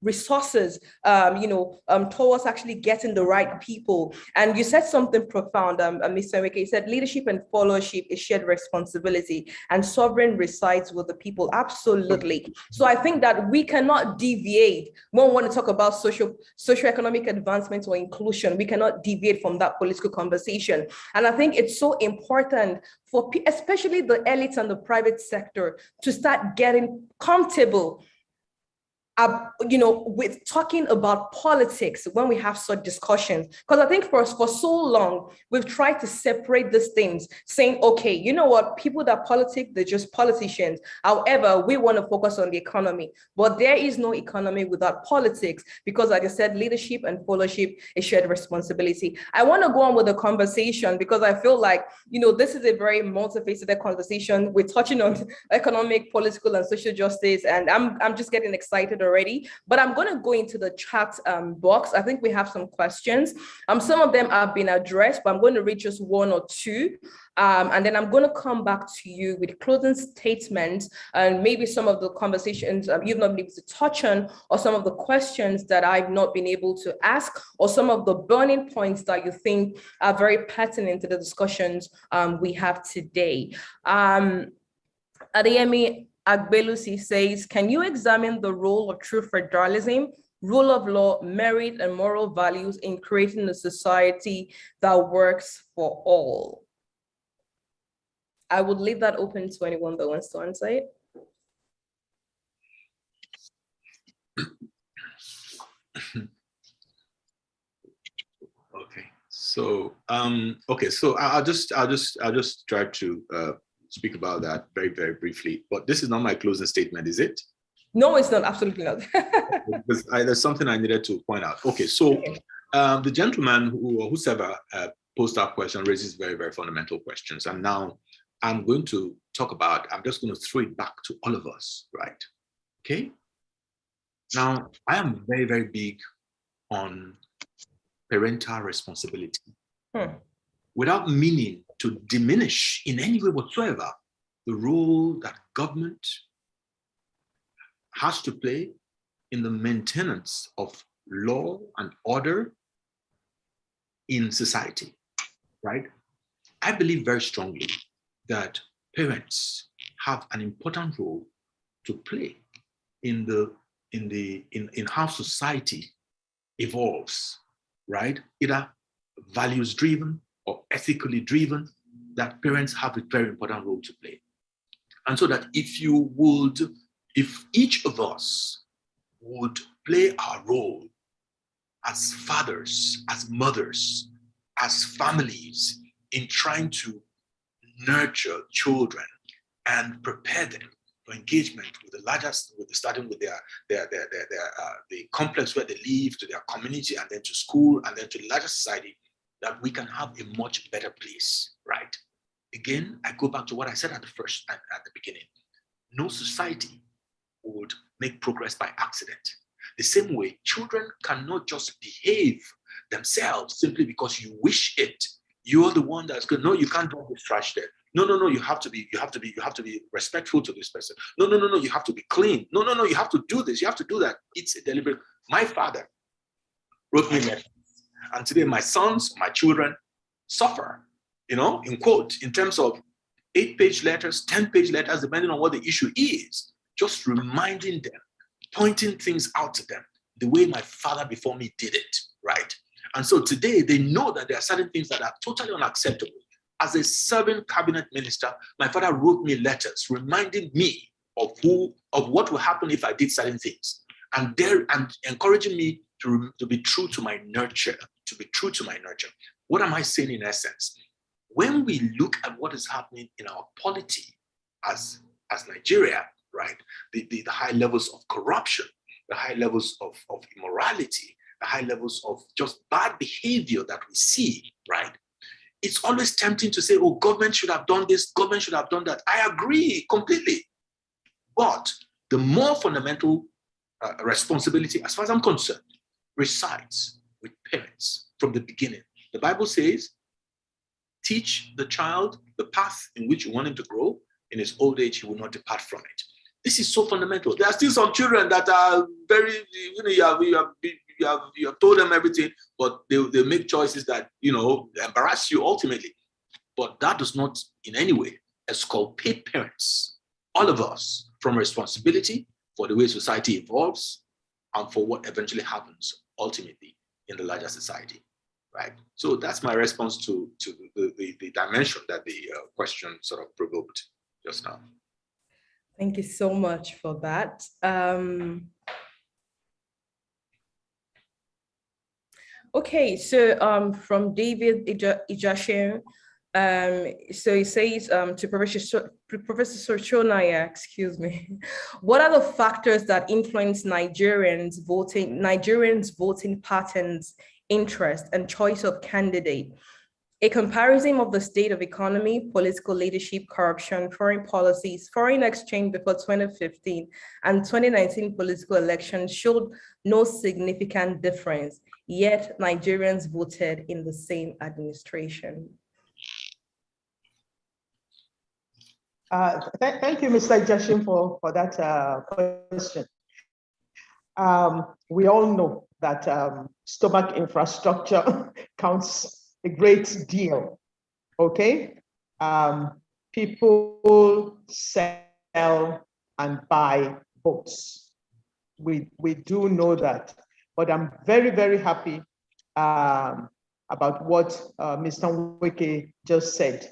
resources, towards actually getting the right people. And you said something profound, Mr. Nweke. You said leadership and followership is shared responsibility and sovereign resides with the people. Absolutely. So I think that we cannot deviate when we want to talk about socioeconomic advancement or inclusion. We cannot deviate from that political conversation. And I think it's so important for especially the elites and the private sector to start getting comfortable with talking about politics when we have such discussions. Because I think for so long, we've tried to separate these things, saying, okay, you know what, people that politic, they're just politicians. However, we want to focus on the economy. But there is no economy without politics, because like I said, leadership and followership is shared responsibility. I want to go on with the conversation because I feel like, this is a very multifaceted conversation. We're touching on economic, political, and social justice. And I'm just getting excited already, but I'm going to go into the chat box. I think we have some questions. Some of them have been addressed, but I'm going to read just one or two. And then I'm going to come back to you with closing statements and maybe some of the conversations you've not been able to touch on, or some of the questions that I've not been able to ask, or some of the burning points that you think are very pertinent to the discussions we have today. Adeyemi Agbelusi says, can you examine the role of true federalism, rule of law, merit, and moral values in creating a society that works for all? I would leave that open to anyone that wants to answer it. Okay, so I'll just try to speak about that very, very briefly. But this is not my closing statement, is it? No, it's not. Absolutely not. Because there's something I needed to point out. Okay, so the gentleman whoever posed that question raises very, very fundamental questions, and now I'm going to talk about. I'm just going to throw it back to all of us, right? Okay. Now, I am very, very big on parental responsibility, without meaning to diminish in any way whatsoever the role that government has to play in the maintenance of law and order in society, right? I believe very strongly that parents have an important role to play in how society evolves, right? Either values driven or ethically driven, that parents have a very important role to play. And so that if each of us would play our role as fathers, as mothers, as families in trying to nurture children and prepare them for engagement with the largest, starting with the complex where they live, to their community, and then to school, and then to the larger society, that we can have a much better place, right? Again, I go back to what I said at the beginning. No society would make progress by accident. The same way, children cannot just behave themselves simply because you wish it. You're the one that's good. No, you can't drop this trash there. No, you have to be respectful to this person. No, you have to be clean. No, you have to do this, you have to do that. It's a deliberate. My father wrote me letters, and today my sons, my children suffer, in quote, in terms of 8-page letters, 10-page letters, depending on what the issue is, just reminding them, pointing things out to them, the way my father before me did it, right? And so today they know that there are certain things that are totally unacceptable. As a serving cabinet minister, my father wrote me letters reminding me of what will happen if I did certain things, and encouraging me to be true to my nurture, What am I saying in essence? When we look at what is happening in our polity as Nigeria, right? The high levels of corruption, the high levels of immorality, the high levels of just bad behavior that we see, right? It's always tempting to say, oh, government should have done this, government should have done that. I agree completely. But the more fundamental responsibility, as far as I'm concerned, resides with parents from the beginning. The Bible says, teach the child the path in which you want him to grow. In his old age, he will not depart from it. This is so fundamental. There are still some children that are very, you have told them everything, but they make choices that, embarrass you ultimately. But that does not in any way exculpate parents, all of us, from responsibility for the way society evolves and for what eventually happens ultimately in the larger society, right? So that's my response to the dimension that the question sort of provoked just now. Thank you so much for that. Okay, so from David Ijashin, so he says to Professor Sochonaya, excuse me, what are the factors that influence Nigerians' voting patterns, interest, and choice of candidate? A comparison of the state of economy, political leadership, corruption, foreign policies, foreign exchange before 2015 and 2019 political elections showed no significant difference, yet Nigerians voted in the same administration. Thank you, Mr. Jashim, for that question. We all know that stomach infrastructure counts a great deal, okay? People sell and buy votes. We do know that, but I'm very, very happy about what Mr. Nweke just said,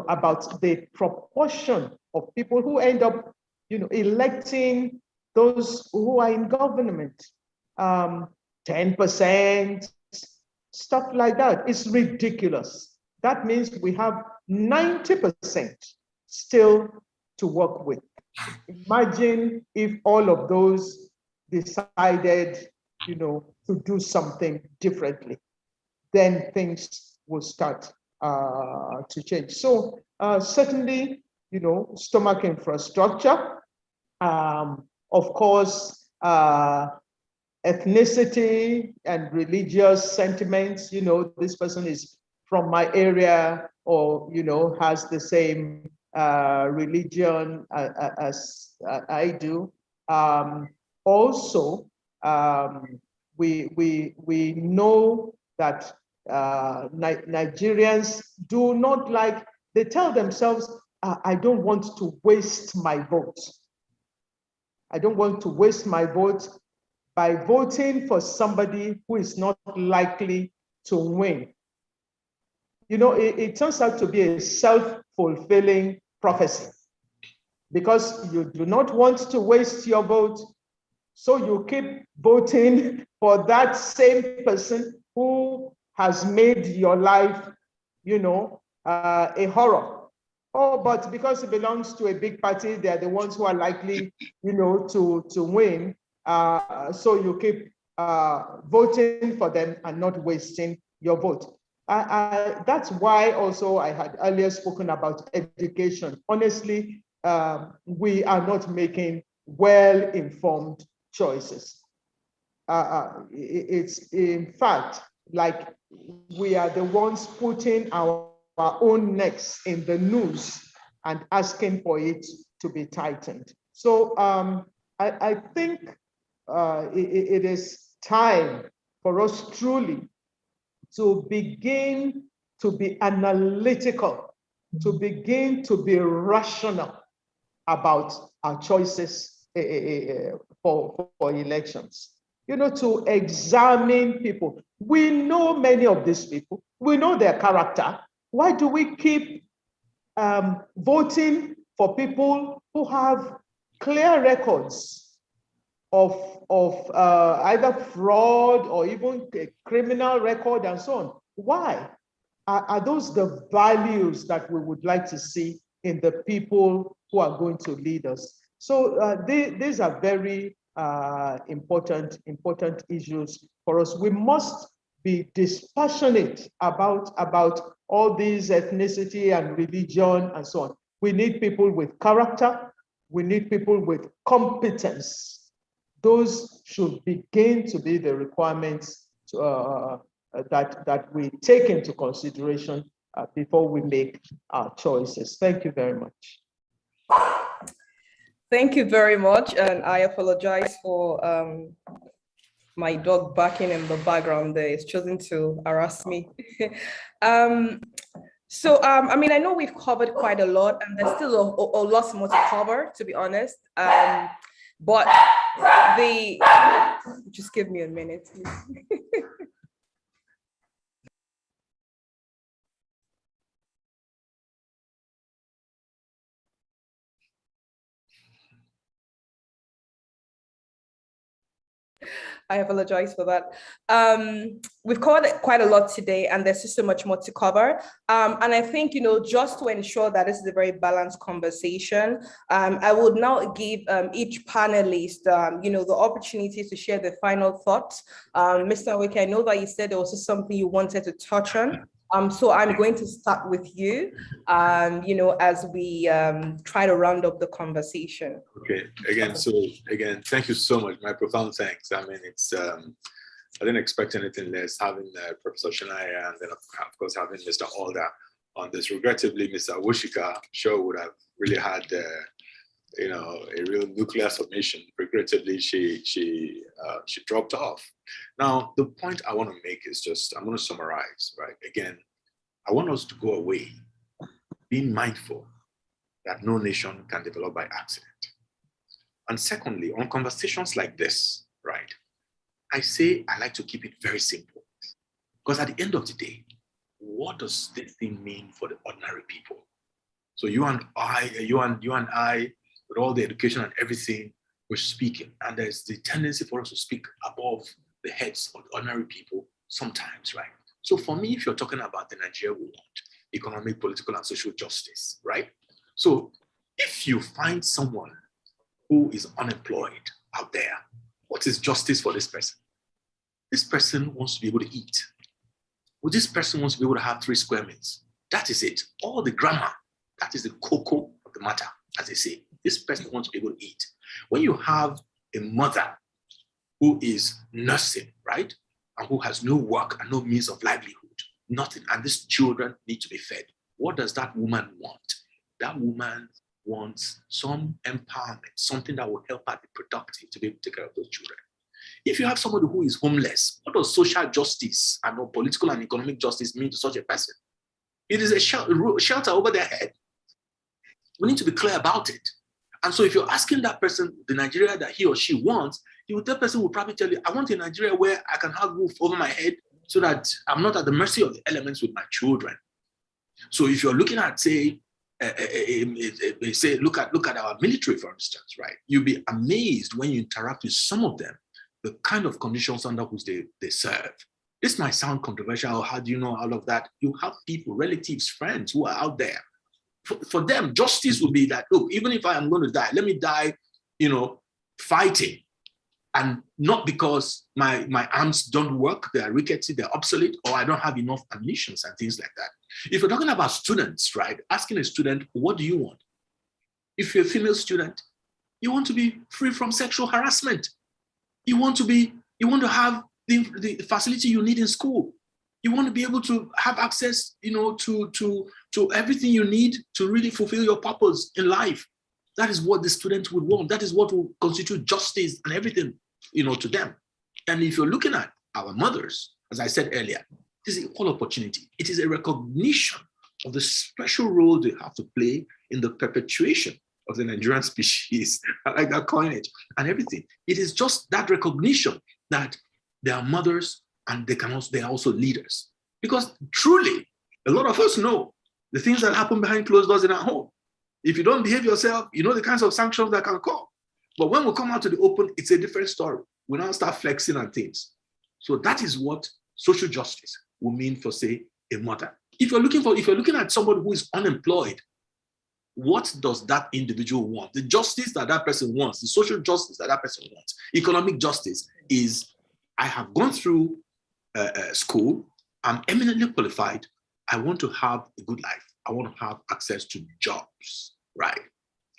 about the proportion of people who end up, electing those who are in government, 10%, stuff like that. It's ridiculous. That means we have 90% still to work with. Imagine if all of those decided, to do something differently, then things will start to change. So certainly, stomach infrastructure, of course, ethnicity and religious sentiments, this person is from my area or, has the same religion as I do. Also, we know that Nigerians do not like, they tell themselves, I don't want to waste my vote. I don't want to waste my vote by voting for somebody who is not likely to win. It turns out to be a self-fulfilling prophecy because you do not want to waste your vote, so you keep voting for that same person who has made your life, a horror. Oh, but because it belongs to a big party, they're the ones who are likely, to win. So you keep voting for them and not wasting your vote. That's why also I had earlier spoken about education. Honestly, we are not making well-informed choices. It's in fact like we are the ones putting our own necks in the noose and asking for it to be tightened. So I think it is time for us truly to begin to be analytical, to begin to be rational about our choices for elections. To examine people. We know many of these people. We know their character. Why do we keep voting for people who have clear records of either fraud or even a criminal record and so on? Why? Are those the values that we would like to see in the people who are going to lead us? So these are very important issues for us. We must be dispassionate about all these ethnicity and religion and so on. We need people with character. We need people with competence. Those should begin to be the requirements that we take into consideration before we make our choices. Thank you very much. Thank you very much, and I apologize for my dog barking in the background there. It's chosen to harass me. I mean, I know we've covered quite a lot, and there's still a lot more to cover, to be honest. But just give me a minute, please. I apologize for that. We've covered quite a lot today, and there's just so much more to cover. And I think, just to ensure that this is a very balanced conversation, I would now give each panelist, the opportunity to share their final thoughts. Mr. Nweke, I know that you said there was something you wanted to touch on. So I'm going to start with you, as we try to round up the conversation. Okay, again, thank you so much. My profound thanks. I mean, it's, I didn't expect anything less having Professor Shania and then of course having Mr. Alder on this. Regrettably, Mr. Woshika, I'm sure would have really had, a real nuclear submission. Regrettably, she dropped off. Now, the point I want to make is just, I'm going to summarize, right? Again, I want us to go away being mindful that no nation can develop by accident. And secondly, on conversations like this, right, I like to keep it very simple. Because at the end of the day, what does this thing mean for the ordinary people? So you and I, with all the education and everything, we're speaking. And there's the tendency for us to speak above the heads of the ordinary people sometimes, right? So for me, if you're talking about the Nigeria we want, economic, political, and social justice, right? So if you find someone who is unemployed out there, what is justice for this person? This person wants to be able to eat. Well, this person wants to be able to have 3 square meals. That is it. All the grammar, that is the cocoa of the matter, as they say. This person wants to be able to eat. When you have a mother who is nursing, right? And who has no work and no means of livelihood, nothing, and these children need to be fed. What does that woman want? That woman wants some empowerment, something that will help her be productive to be able to take care of those children. If you have somebody who is homeless, what does social justice and political and economic justice mean to such a person? It is a shelter over their head. We need to be clear about it. And so if you're asking that person the Nigeria that he or she wants, that person will probably tell you, I want a Nigeria where I can have a roof over my head so that I'm not at the mercy of the elements with my children. So if you're looking at, look at our military, for instance, right? You'll be amazed when you interact with some of them, the kind of conditions under which they serve. This might sound controversial. How do you know all of that? You have people, relatives, friends who are out there. For them, justice will be that, look, even if I am going to die, let me die, fighting. And not because my arms don't work, they are rickety, they're obsolete, or I don't have enough ammunition and things like that. If you're talking about students, right, asking a student, what do you want? If you're a female student, you want to be free from sexual harassment. You want to have the facility you need in school. You want to be able to have access, to everything you need to really fulfill your purpose in life. That is what the students would want. That is what will constitute justice and everything, to them. And if you're looking at our mothers, as I said earlier, this is equal opportunity. It is a recognition of the special role they have to play in the perpetuation of the Nigerian species. I like that coinage and everything. It is just that recognition that they are mothers and they are also leaders. Because truly, a lot of us know the things that happen behind closed doors in our home. If you don't behave yourself, you know the kinds of sanctions that can come. But when we come out to the open, it's a different story. We now start flexing and things. So that is what social justice will mean for, say, a mother. If you're looking at somebody who is unemployed, what does that individual want? The justice that person wants, the social justice that person wants, economic justice is, I have gone through school, I'm eminently qualified, I want to have a good life. I want to have access to jobs, right?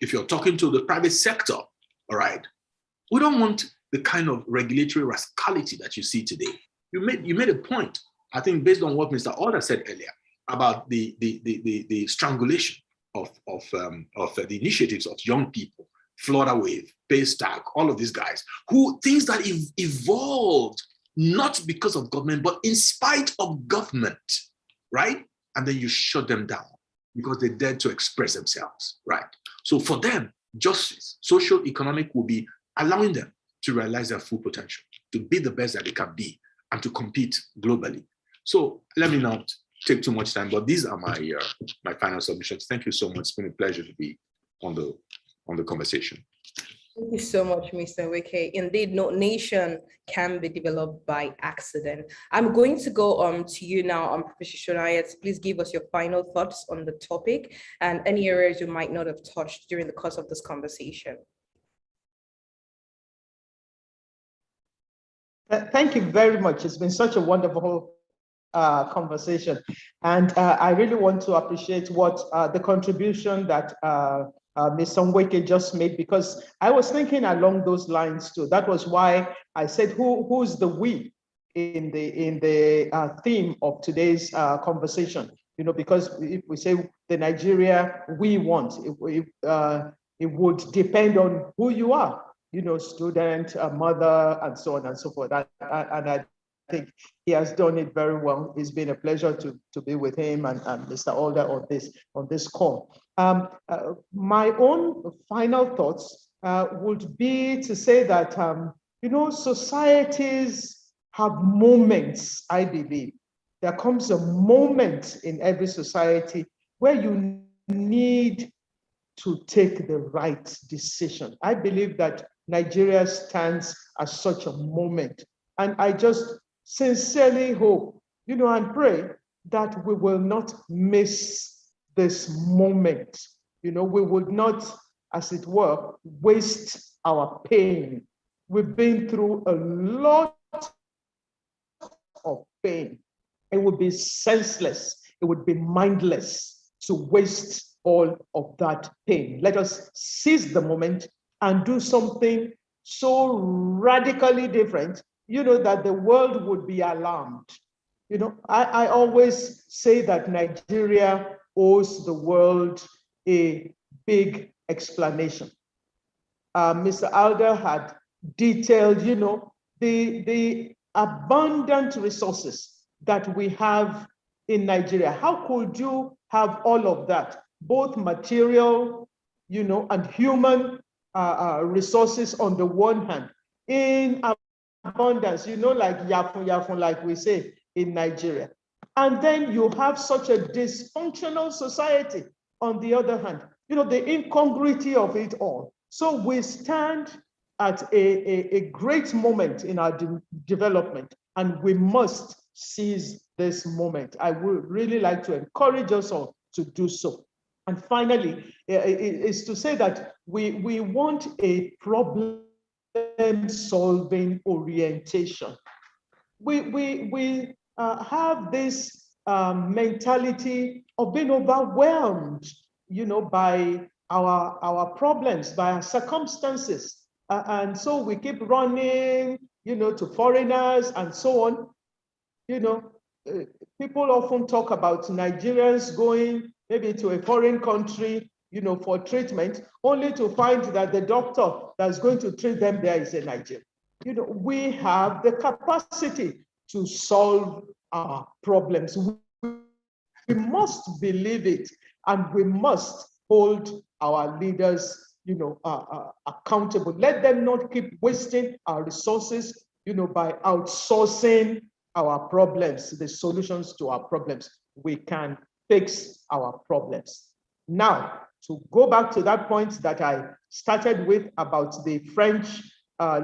If you're talking to the private sector, all right, we don't want the kind of regulatory rascality that you see today. You made a point, I think, based on what Mr. Alder said earlier about the strangulation of the initiatives of young people, Florida Wave, Paystack, all of these guys, things that evolved not because of government, but in spite of government, right? And then you shut them down because they dared to express themselves, right? So for them, justice, social, economic will be allowing them to realize their full potential, to be the best that they can be, and to compete globally. So let me not take too much time, but these are my final submissions. Thank you so much. It's been a pleasure to be on the conversation. Thank you so much, Mr. Wike. Indeed, no nation can be developed by accident. I'm going to go to you now, Professor Shania. Please give us your final thoughts on the topic and any areas you might not have touched during the course of this conversation. Thank you very much. It's been such a wonderful conversation. And I really want to appreciate what the contribution that Ms. Songweke just made, because I was thinking along those lines too. That was why I said, who's the we in the theme of today's conversation? You know, because if we say the Nigeria we want, it would depend on who you are, you know, student, mother, and so on and so forth. And I think he has done it very well. It's been a pleasure to be with him and Mr. Alder on this call. My own final thoughts would be to say that, you know, societies have moments, I believe. There comes a moment in every society where you need to take the right decision. I believe that Nigeria stands as such a moment. And I just sincerely hope, you know, and pray that we will not miss this moment. You know, we would not, as it were, waste our pain. We've been through a lot of pain. It would be senseless, it would be mindless to waste all of that pain. Let us seize the moment and do something so radically different, you know, that the world would be alarmed. You know, I always say that Nigeria owes the world a big explanation. Mr. Alder had detailed, you know, the abundant resources that we have in Nigeria. How could you have all of that, both material, you know, and human resources on the one hand, in abundance, you know, like yafun, like we say in Nigeria. And then you have such a dysfunctional society on the other hand, you know, the incongruity of it all. So we stand at a great moment in our development, and we must seize this moment. I would really like to encourage us all to do so. And finally, is to say that we want a problem-solving orientation. We have this mentality of being overwhelmed, you know, by our problems, by our circumstances. And so we keep running, you know, to foreigners and so on. You know, people often talk about Nigerians going maybe to a foreign country, you know, for treatment, only to find that the doctor that's going to treat them there is a Nigerian. You know, we have the capacity to solve our problems. We must believe it, and we must hold our leaders, you know, accountable. Let them not keep wasting our resources, you know, by outsourcing our problems, the solutions to our problems. We can fix our problems. Now, to go back to that point that I started with about the French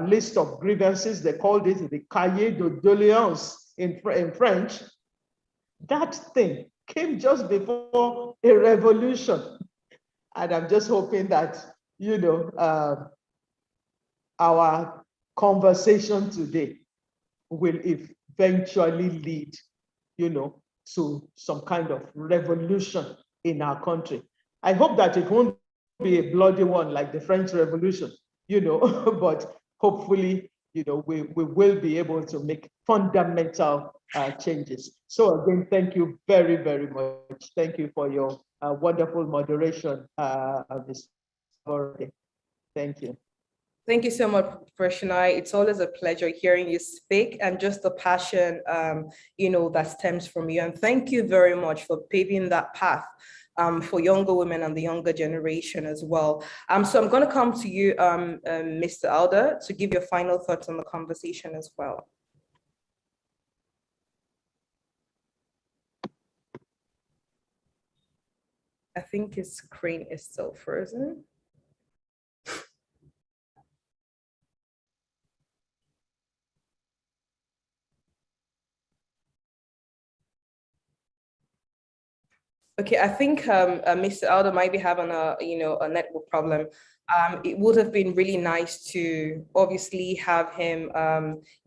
list of grievances, they called it the Cahier de doléances in French. That thing came just before a revolution. And I'm just hoping that, you know, our conversation today will eventually lead, you know, to some kind of revolution in our country. I hope that it won't be a bloody one like the French Revolution, you know, but hopefully, you know, we will be able to make fundamental changes. So again, thank you very, very much. Thank you for your wonderful moderation of this. Thank you. Thank you so much, Professor Shunai. It's always a pleasure hearing you speak and just the passion, you know, that stems from you. And thank you very much for paving that path for younger women and the younger generation as well. So I'm going to come to you, Mr. Alder, to give your final thoughts on the conversation as well. I think his screen is still frozen. Okay, I think Mr. Alder might be having a network problem. It would have been really nice to obviously have him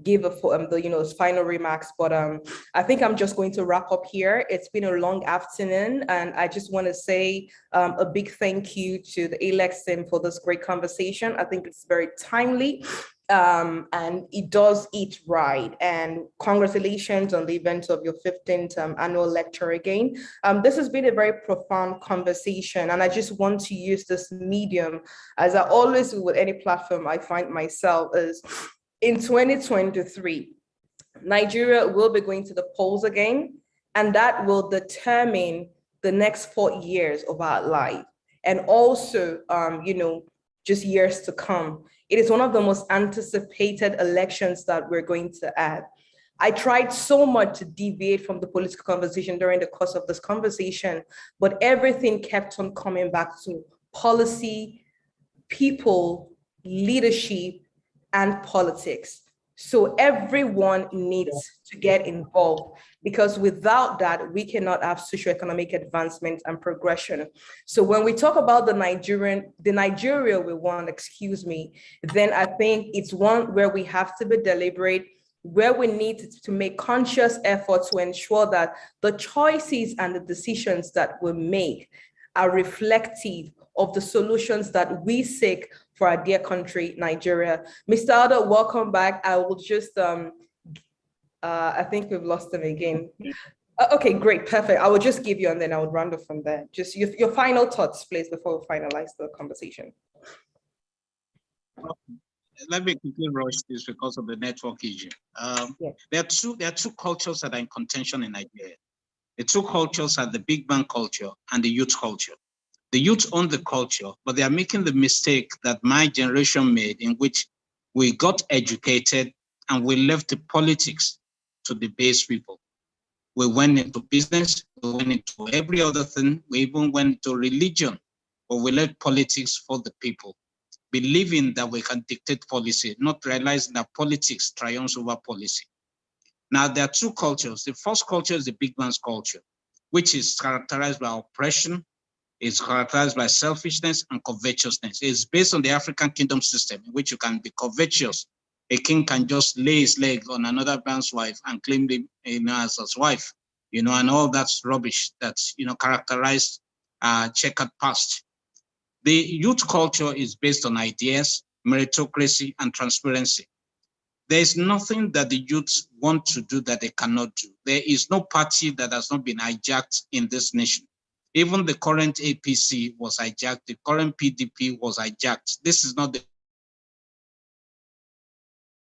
give his final remarks, but I think I'm just going to wrap up here. It's been a long afternoon, and I just want to say a big thank you to the ALEX team for this great conversation. I think it's very timely. And it does eat right. And congratulations on the event of your 15th annual lecture again. This has been a very profound conversation, and I just want to use this medium, as I always do with any platform I find myself, is in 2023, Nigeria will be going to the polls again, and that will determine the next 4 years of our life, and also, just years to come. It is one of the most anticipated elections that we're going to have. I tried so much to deviate from the political conversation during the course of this conversation, but everything kept on coming back to policy, people, leadership, and politics. So everyone needs to get involved, because without that, we cannot have socioeconomic advancement and progression. So when we talk about the Nigeria we want, then I think it's one where we have to be deliberate, where we need to make conscious efforts to ensure that the choices and the decisions that we make are reflective of the solutions that we seek for our dear country, Nigeria. Mr. Aldo, welcome back. I will just, I think we've lost him again. Okay, great, perfect. I will just give you, and then I would round up from there. Just your final thoughts, please, before we finalize the conversation. Let me quickly rush this because of the network issue. There are two cultures that are in contention in Nigeria. The two cultures are the big bang culture and the youth culture. The youth own the culture, but they are making the mistake that my generation made, in which we got educated and we left the politics to the base people. We went into business, we went into every other thing, we even went into religion, but we left politics for the people, believing that we can dictate policy, not realizing that politics triumphs over policy. Now, there are two cultures. The first culture is the big man's culture, which is characterized by oppression, is characterized by selfishness and covetousness. It's based on the African kingdom system, in which you can be covetous. A king can just lay his leg on another man's wife and claim him as his wife, and all that's rubbish that's, characterized checkered past. The youth culture is based on ideas, meritocracy, and transparency. There is nothing that the youths want to do that they cannot do. There is no party that has not been hijacked in this nation. Even the current APC was hijacked. The current PDP was hijacked. This is not the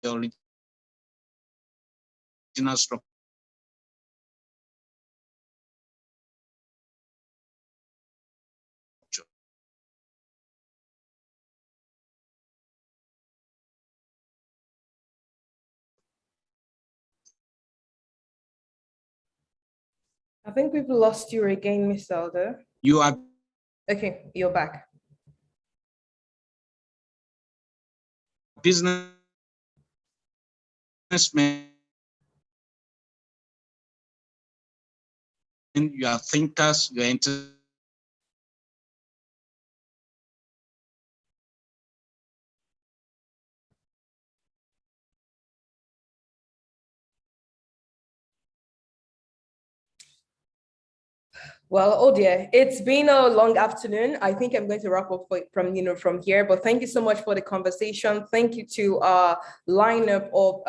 original structure. I think we've lost you again, Mr. Aldo. You are. Okay, you're back. Businessmen, you are thinkers, you are Well, oh dear, it's been a long afternoon. I think I'm going to wrap up from here, but thank you so much for the conversation. Thank you to our lineup of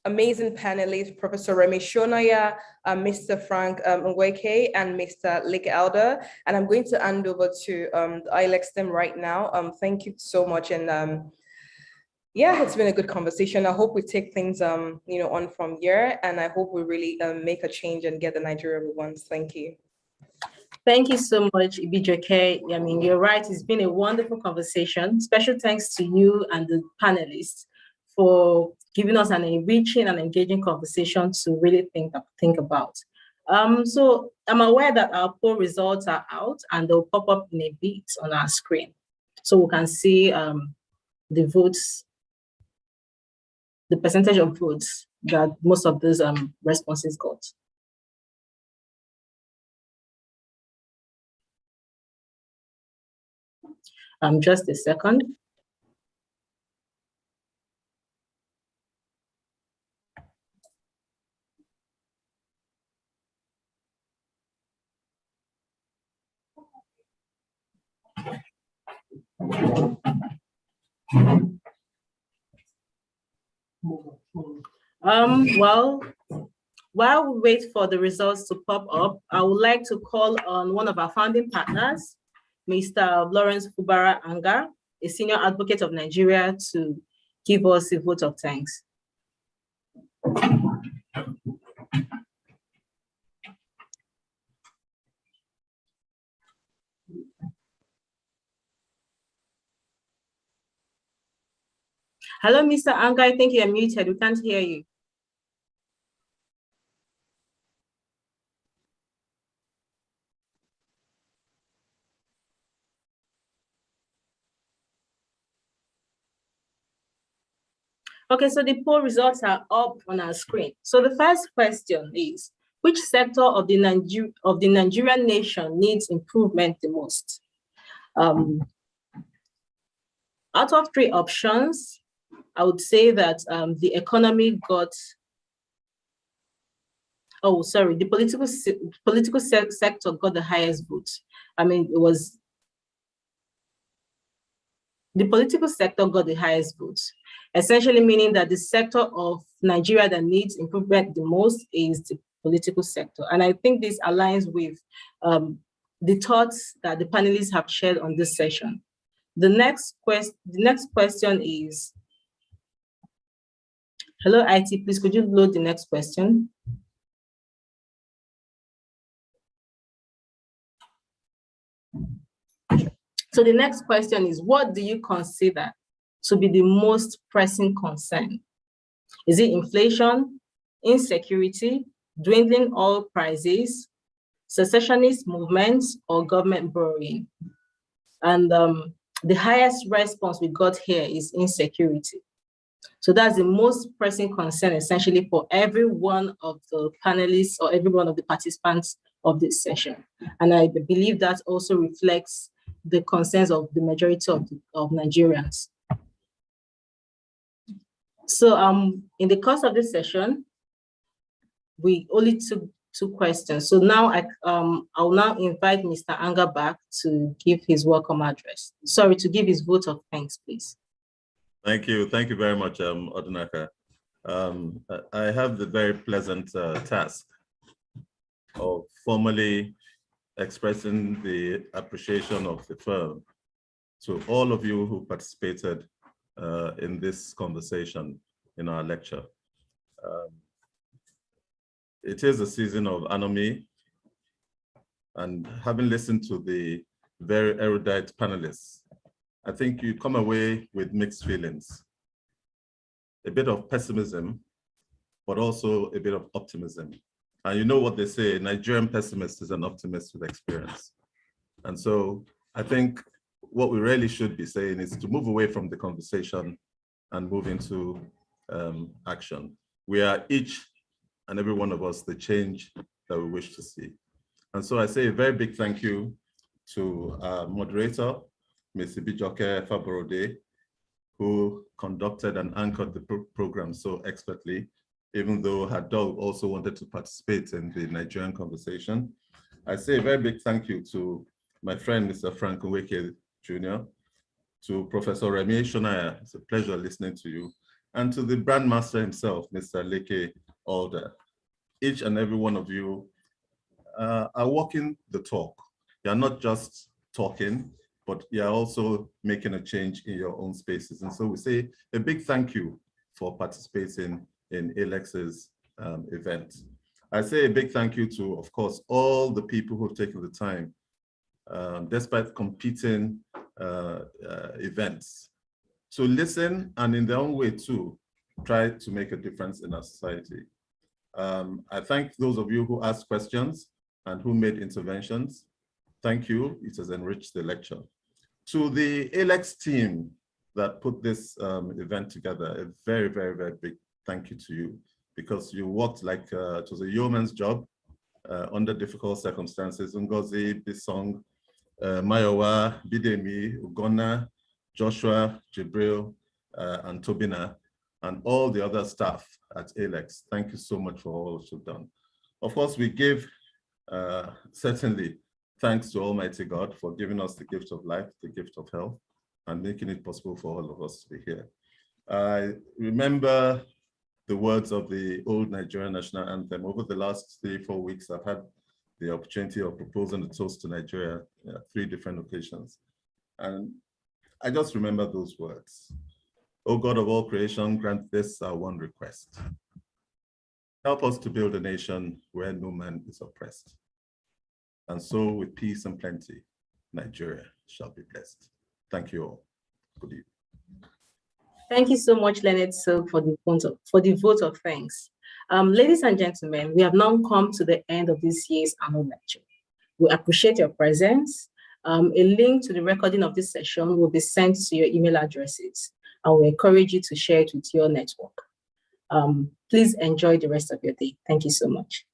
amazing panelists, Professor Remi Shonaya, Mr. Frank Nweke, and Mr. Leke Aldo. And I'm going to hand over to ILEX team right now. Thank you so much. And yeah, it's been a good conversation. I hope we take things on from here, and I hope we really make a change and get the Nigeria we want. Thank you. Thank you so much, Ibijeke. I mean, you're right. It's been a wonderful conversation. Special thanks to you and the panelists for giving us an enriching and engaging conversation to really think about. So I'm aware that our poll results are out and they'll pop up in a bit on our screen. So we can see the votes, the percentage of votes that most of those responses got. Just a second. Well, while we wait for the results to pop up, I would like to call on one of our founding partners, Mr. Lawrence Fubara Anga, a senior advocate of Nigeria, to give us a vote of thanks. Hello, Mr. Anga, I think you're muted. We can't hear you. Okay, so the poll results are up on our screen. So the first question is, which sector of the Nigerian nation needs improvement the most? Out of 3 options, I would say that the economy got, the political sector got the highest vote. I mean, it was, the political sector got the highest votes, essentially meaning that the sector of Nigeria that needs improvement the most is the political sector. And I think this aligns with the thoughts that the panelists have shared on this session. The next question is, hello, IT, please, could you load the next question? So the next question is, what do you consider to be the most pressing concern? Is it inflation, insecurity, dwindling oil prices, secessionist movements, or government borrowing? And the highest response we got here is insecurity. So that's the most pressing concern, essentially, for every one of the panelists or every one of the participants of this session. And I believe that also reflects the concerns of the majority of Nigerians. So in the course of this session, we only took 2 questions. So now I will now invite Mr. Anga back to give his welcome address. Sorry, to give his vote of thanks, please. Thank you very much, Odinaka. I have the very pleasant task of formally expressing the appreciation of the firm to all of you who participated in this conversation in our lecture. It is a season of anomie, and having listened to the very erudite panelists, I think you come away with mixed feelings. A bit of pessimism, but also a bit of optimism. And you know what they say, Nigerian pessimist is an optimist with experience. And so I think what we really should be saying is to move away from the conversation and move into action. We are each and every one of us the change that we wish to see. And so I say a very big thank you to our moderator, Ms. Ibijoke Faborode, who conducted and anchored the program so expertly, even though her dog also wanted to participate in the Nigerian conversation. I say a very big thank you to my friend, Mr. Frank Nweke Jr., to Professor Remi Shonaya, it's a pleasure listening to you, and to the brand master himself, Mr. Leke Alder. Each and every one of you are walking the talk. You're not just talking, but you're also making a change in your own spaces. And so we say a big thank you for participating in ALEX's event. I say a big thank you to, of course, all the people who've taken the time, despite competing events, to listen and in their own way too, try to make a difference in our society. I thank those of you who asked questions and who made interventions. Thank you, it has enriched the lecture. To the ALEX team that put this event together, a very, very, very big thank you to you, because you worked like it was a yeoman's job under difficult circumstances. Ngozi, Bisong, Mayowa, Bidemi, Ugonna, Joshua, Jibril, and Tobina, and all the other staff at ALEX. Thank you so much for all that you've done. Of course, we give certainly thanks to Almighty God for giving us the gift of life, the gift of health, and making it possible for all of us to be here. I remember the words of the old Nigerian national anthem. Over the last 3-4 weeks, I've had the opportunity of proposing a toast to Nigeria at 3 different occasions. And I just remember those words. O God of all creation, grant this our one request. Help us to build a nation where no man is oppressed. And so with peace and plenty, Nigeria shall be blessed. Thank you all. Good evening. Thank you so much, Leonard Silk, for the vote of thanks. Ladies and gentlemen, we have now come to the end of this year's annual lecture. We appreciate your presence. A link to the recording of this session will be sent to your email addresses, and we encourage you to share it with your network. Please enjoy the rest of your day. Thank you so much.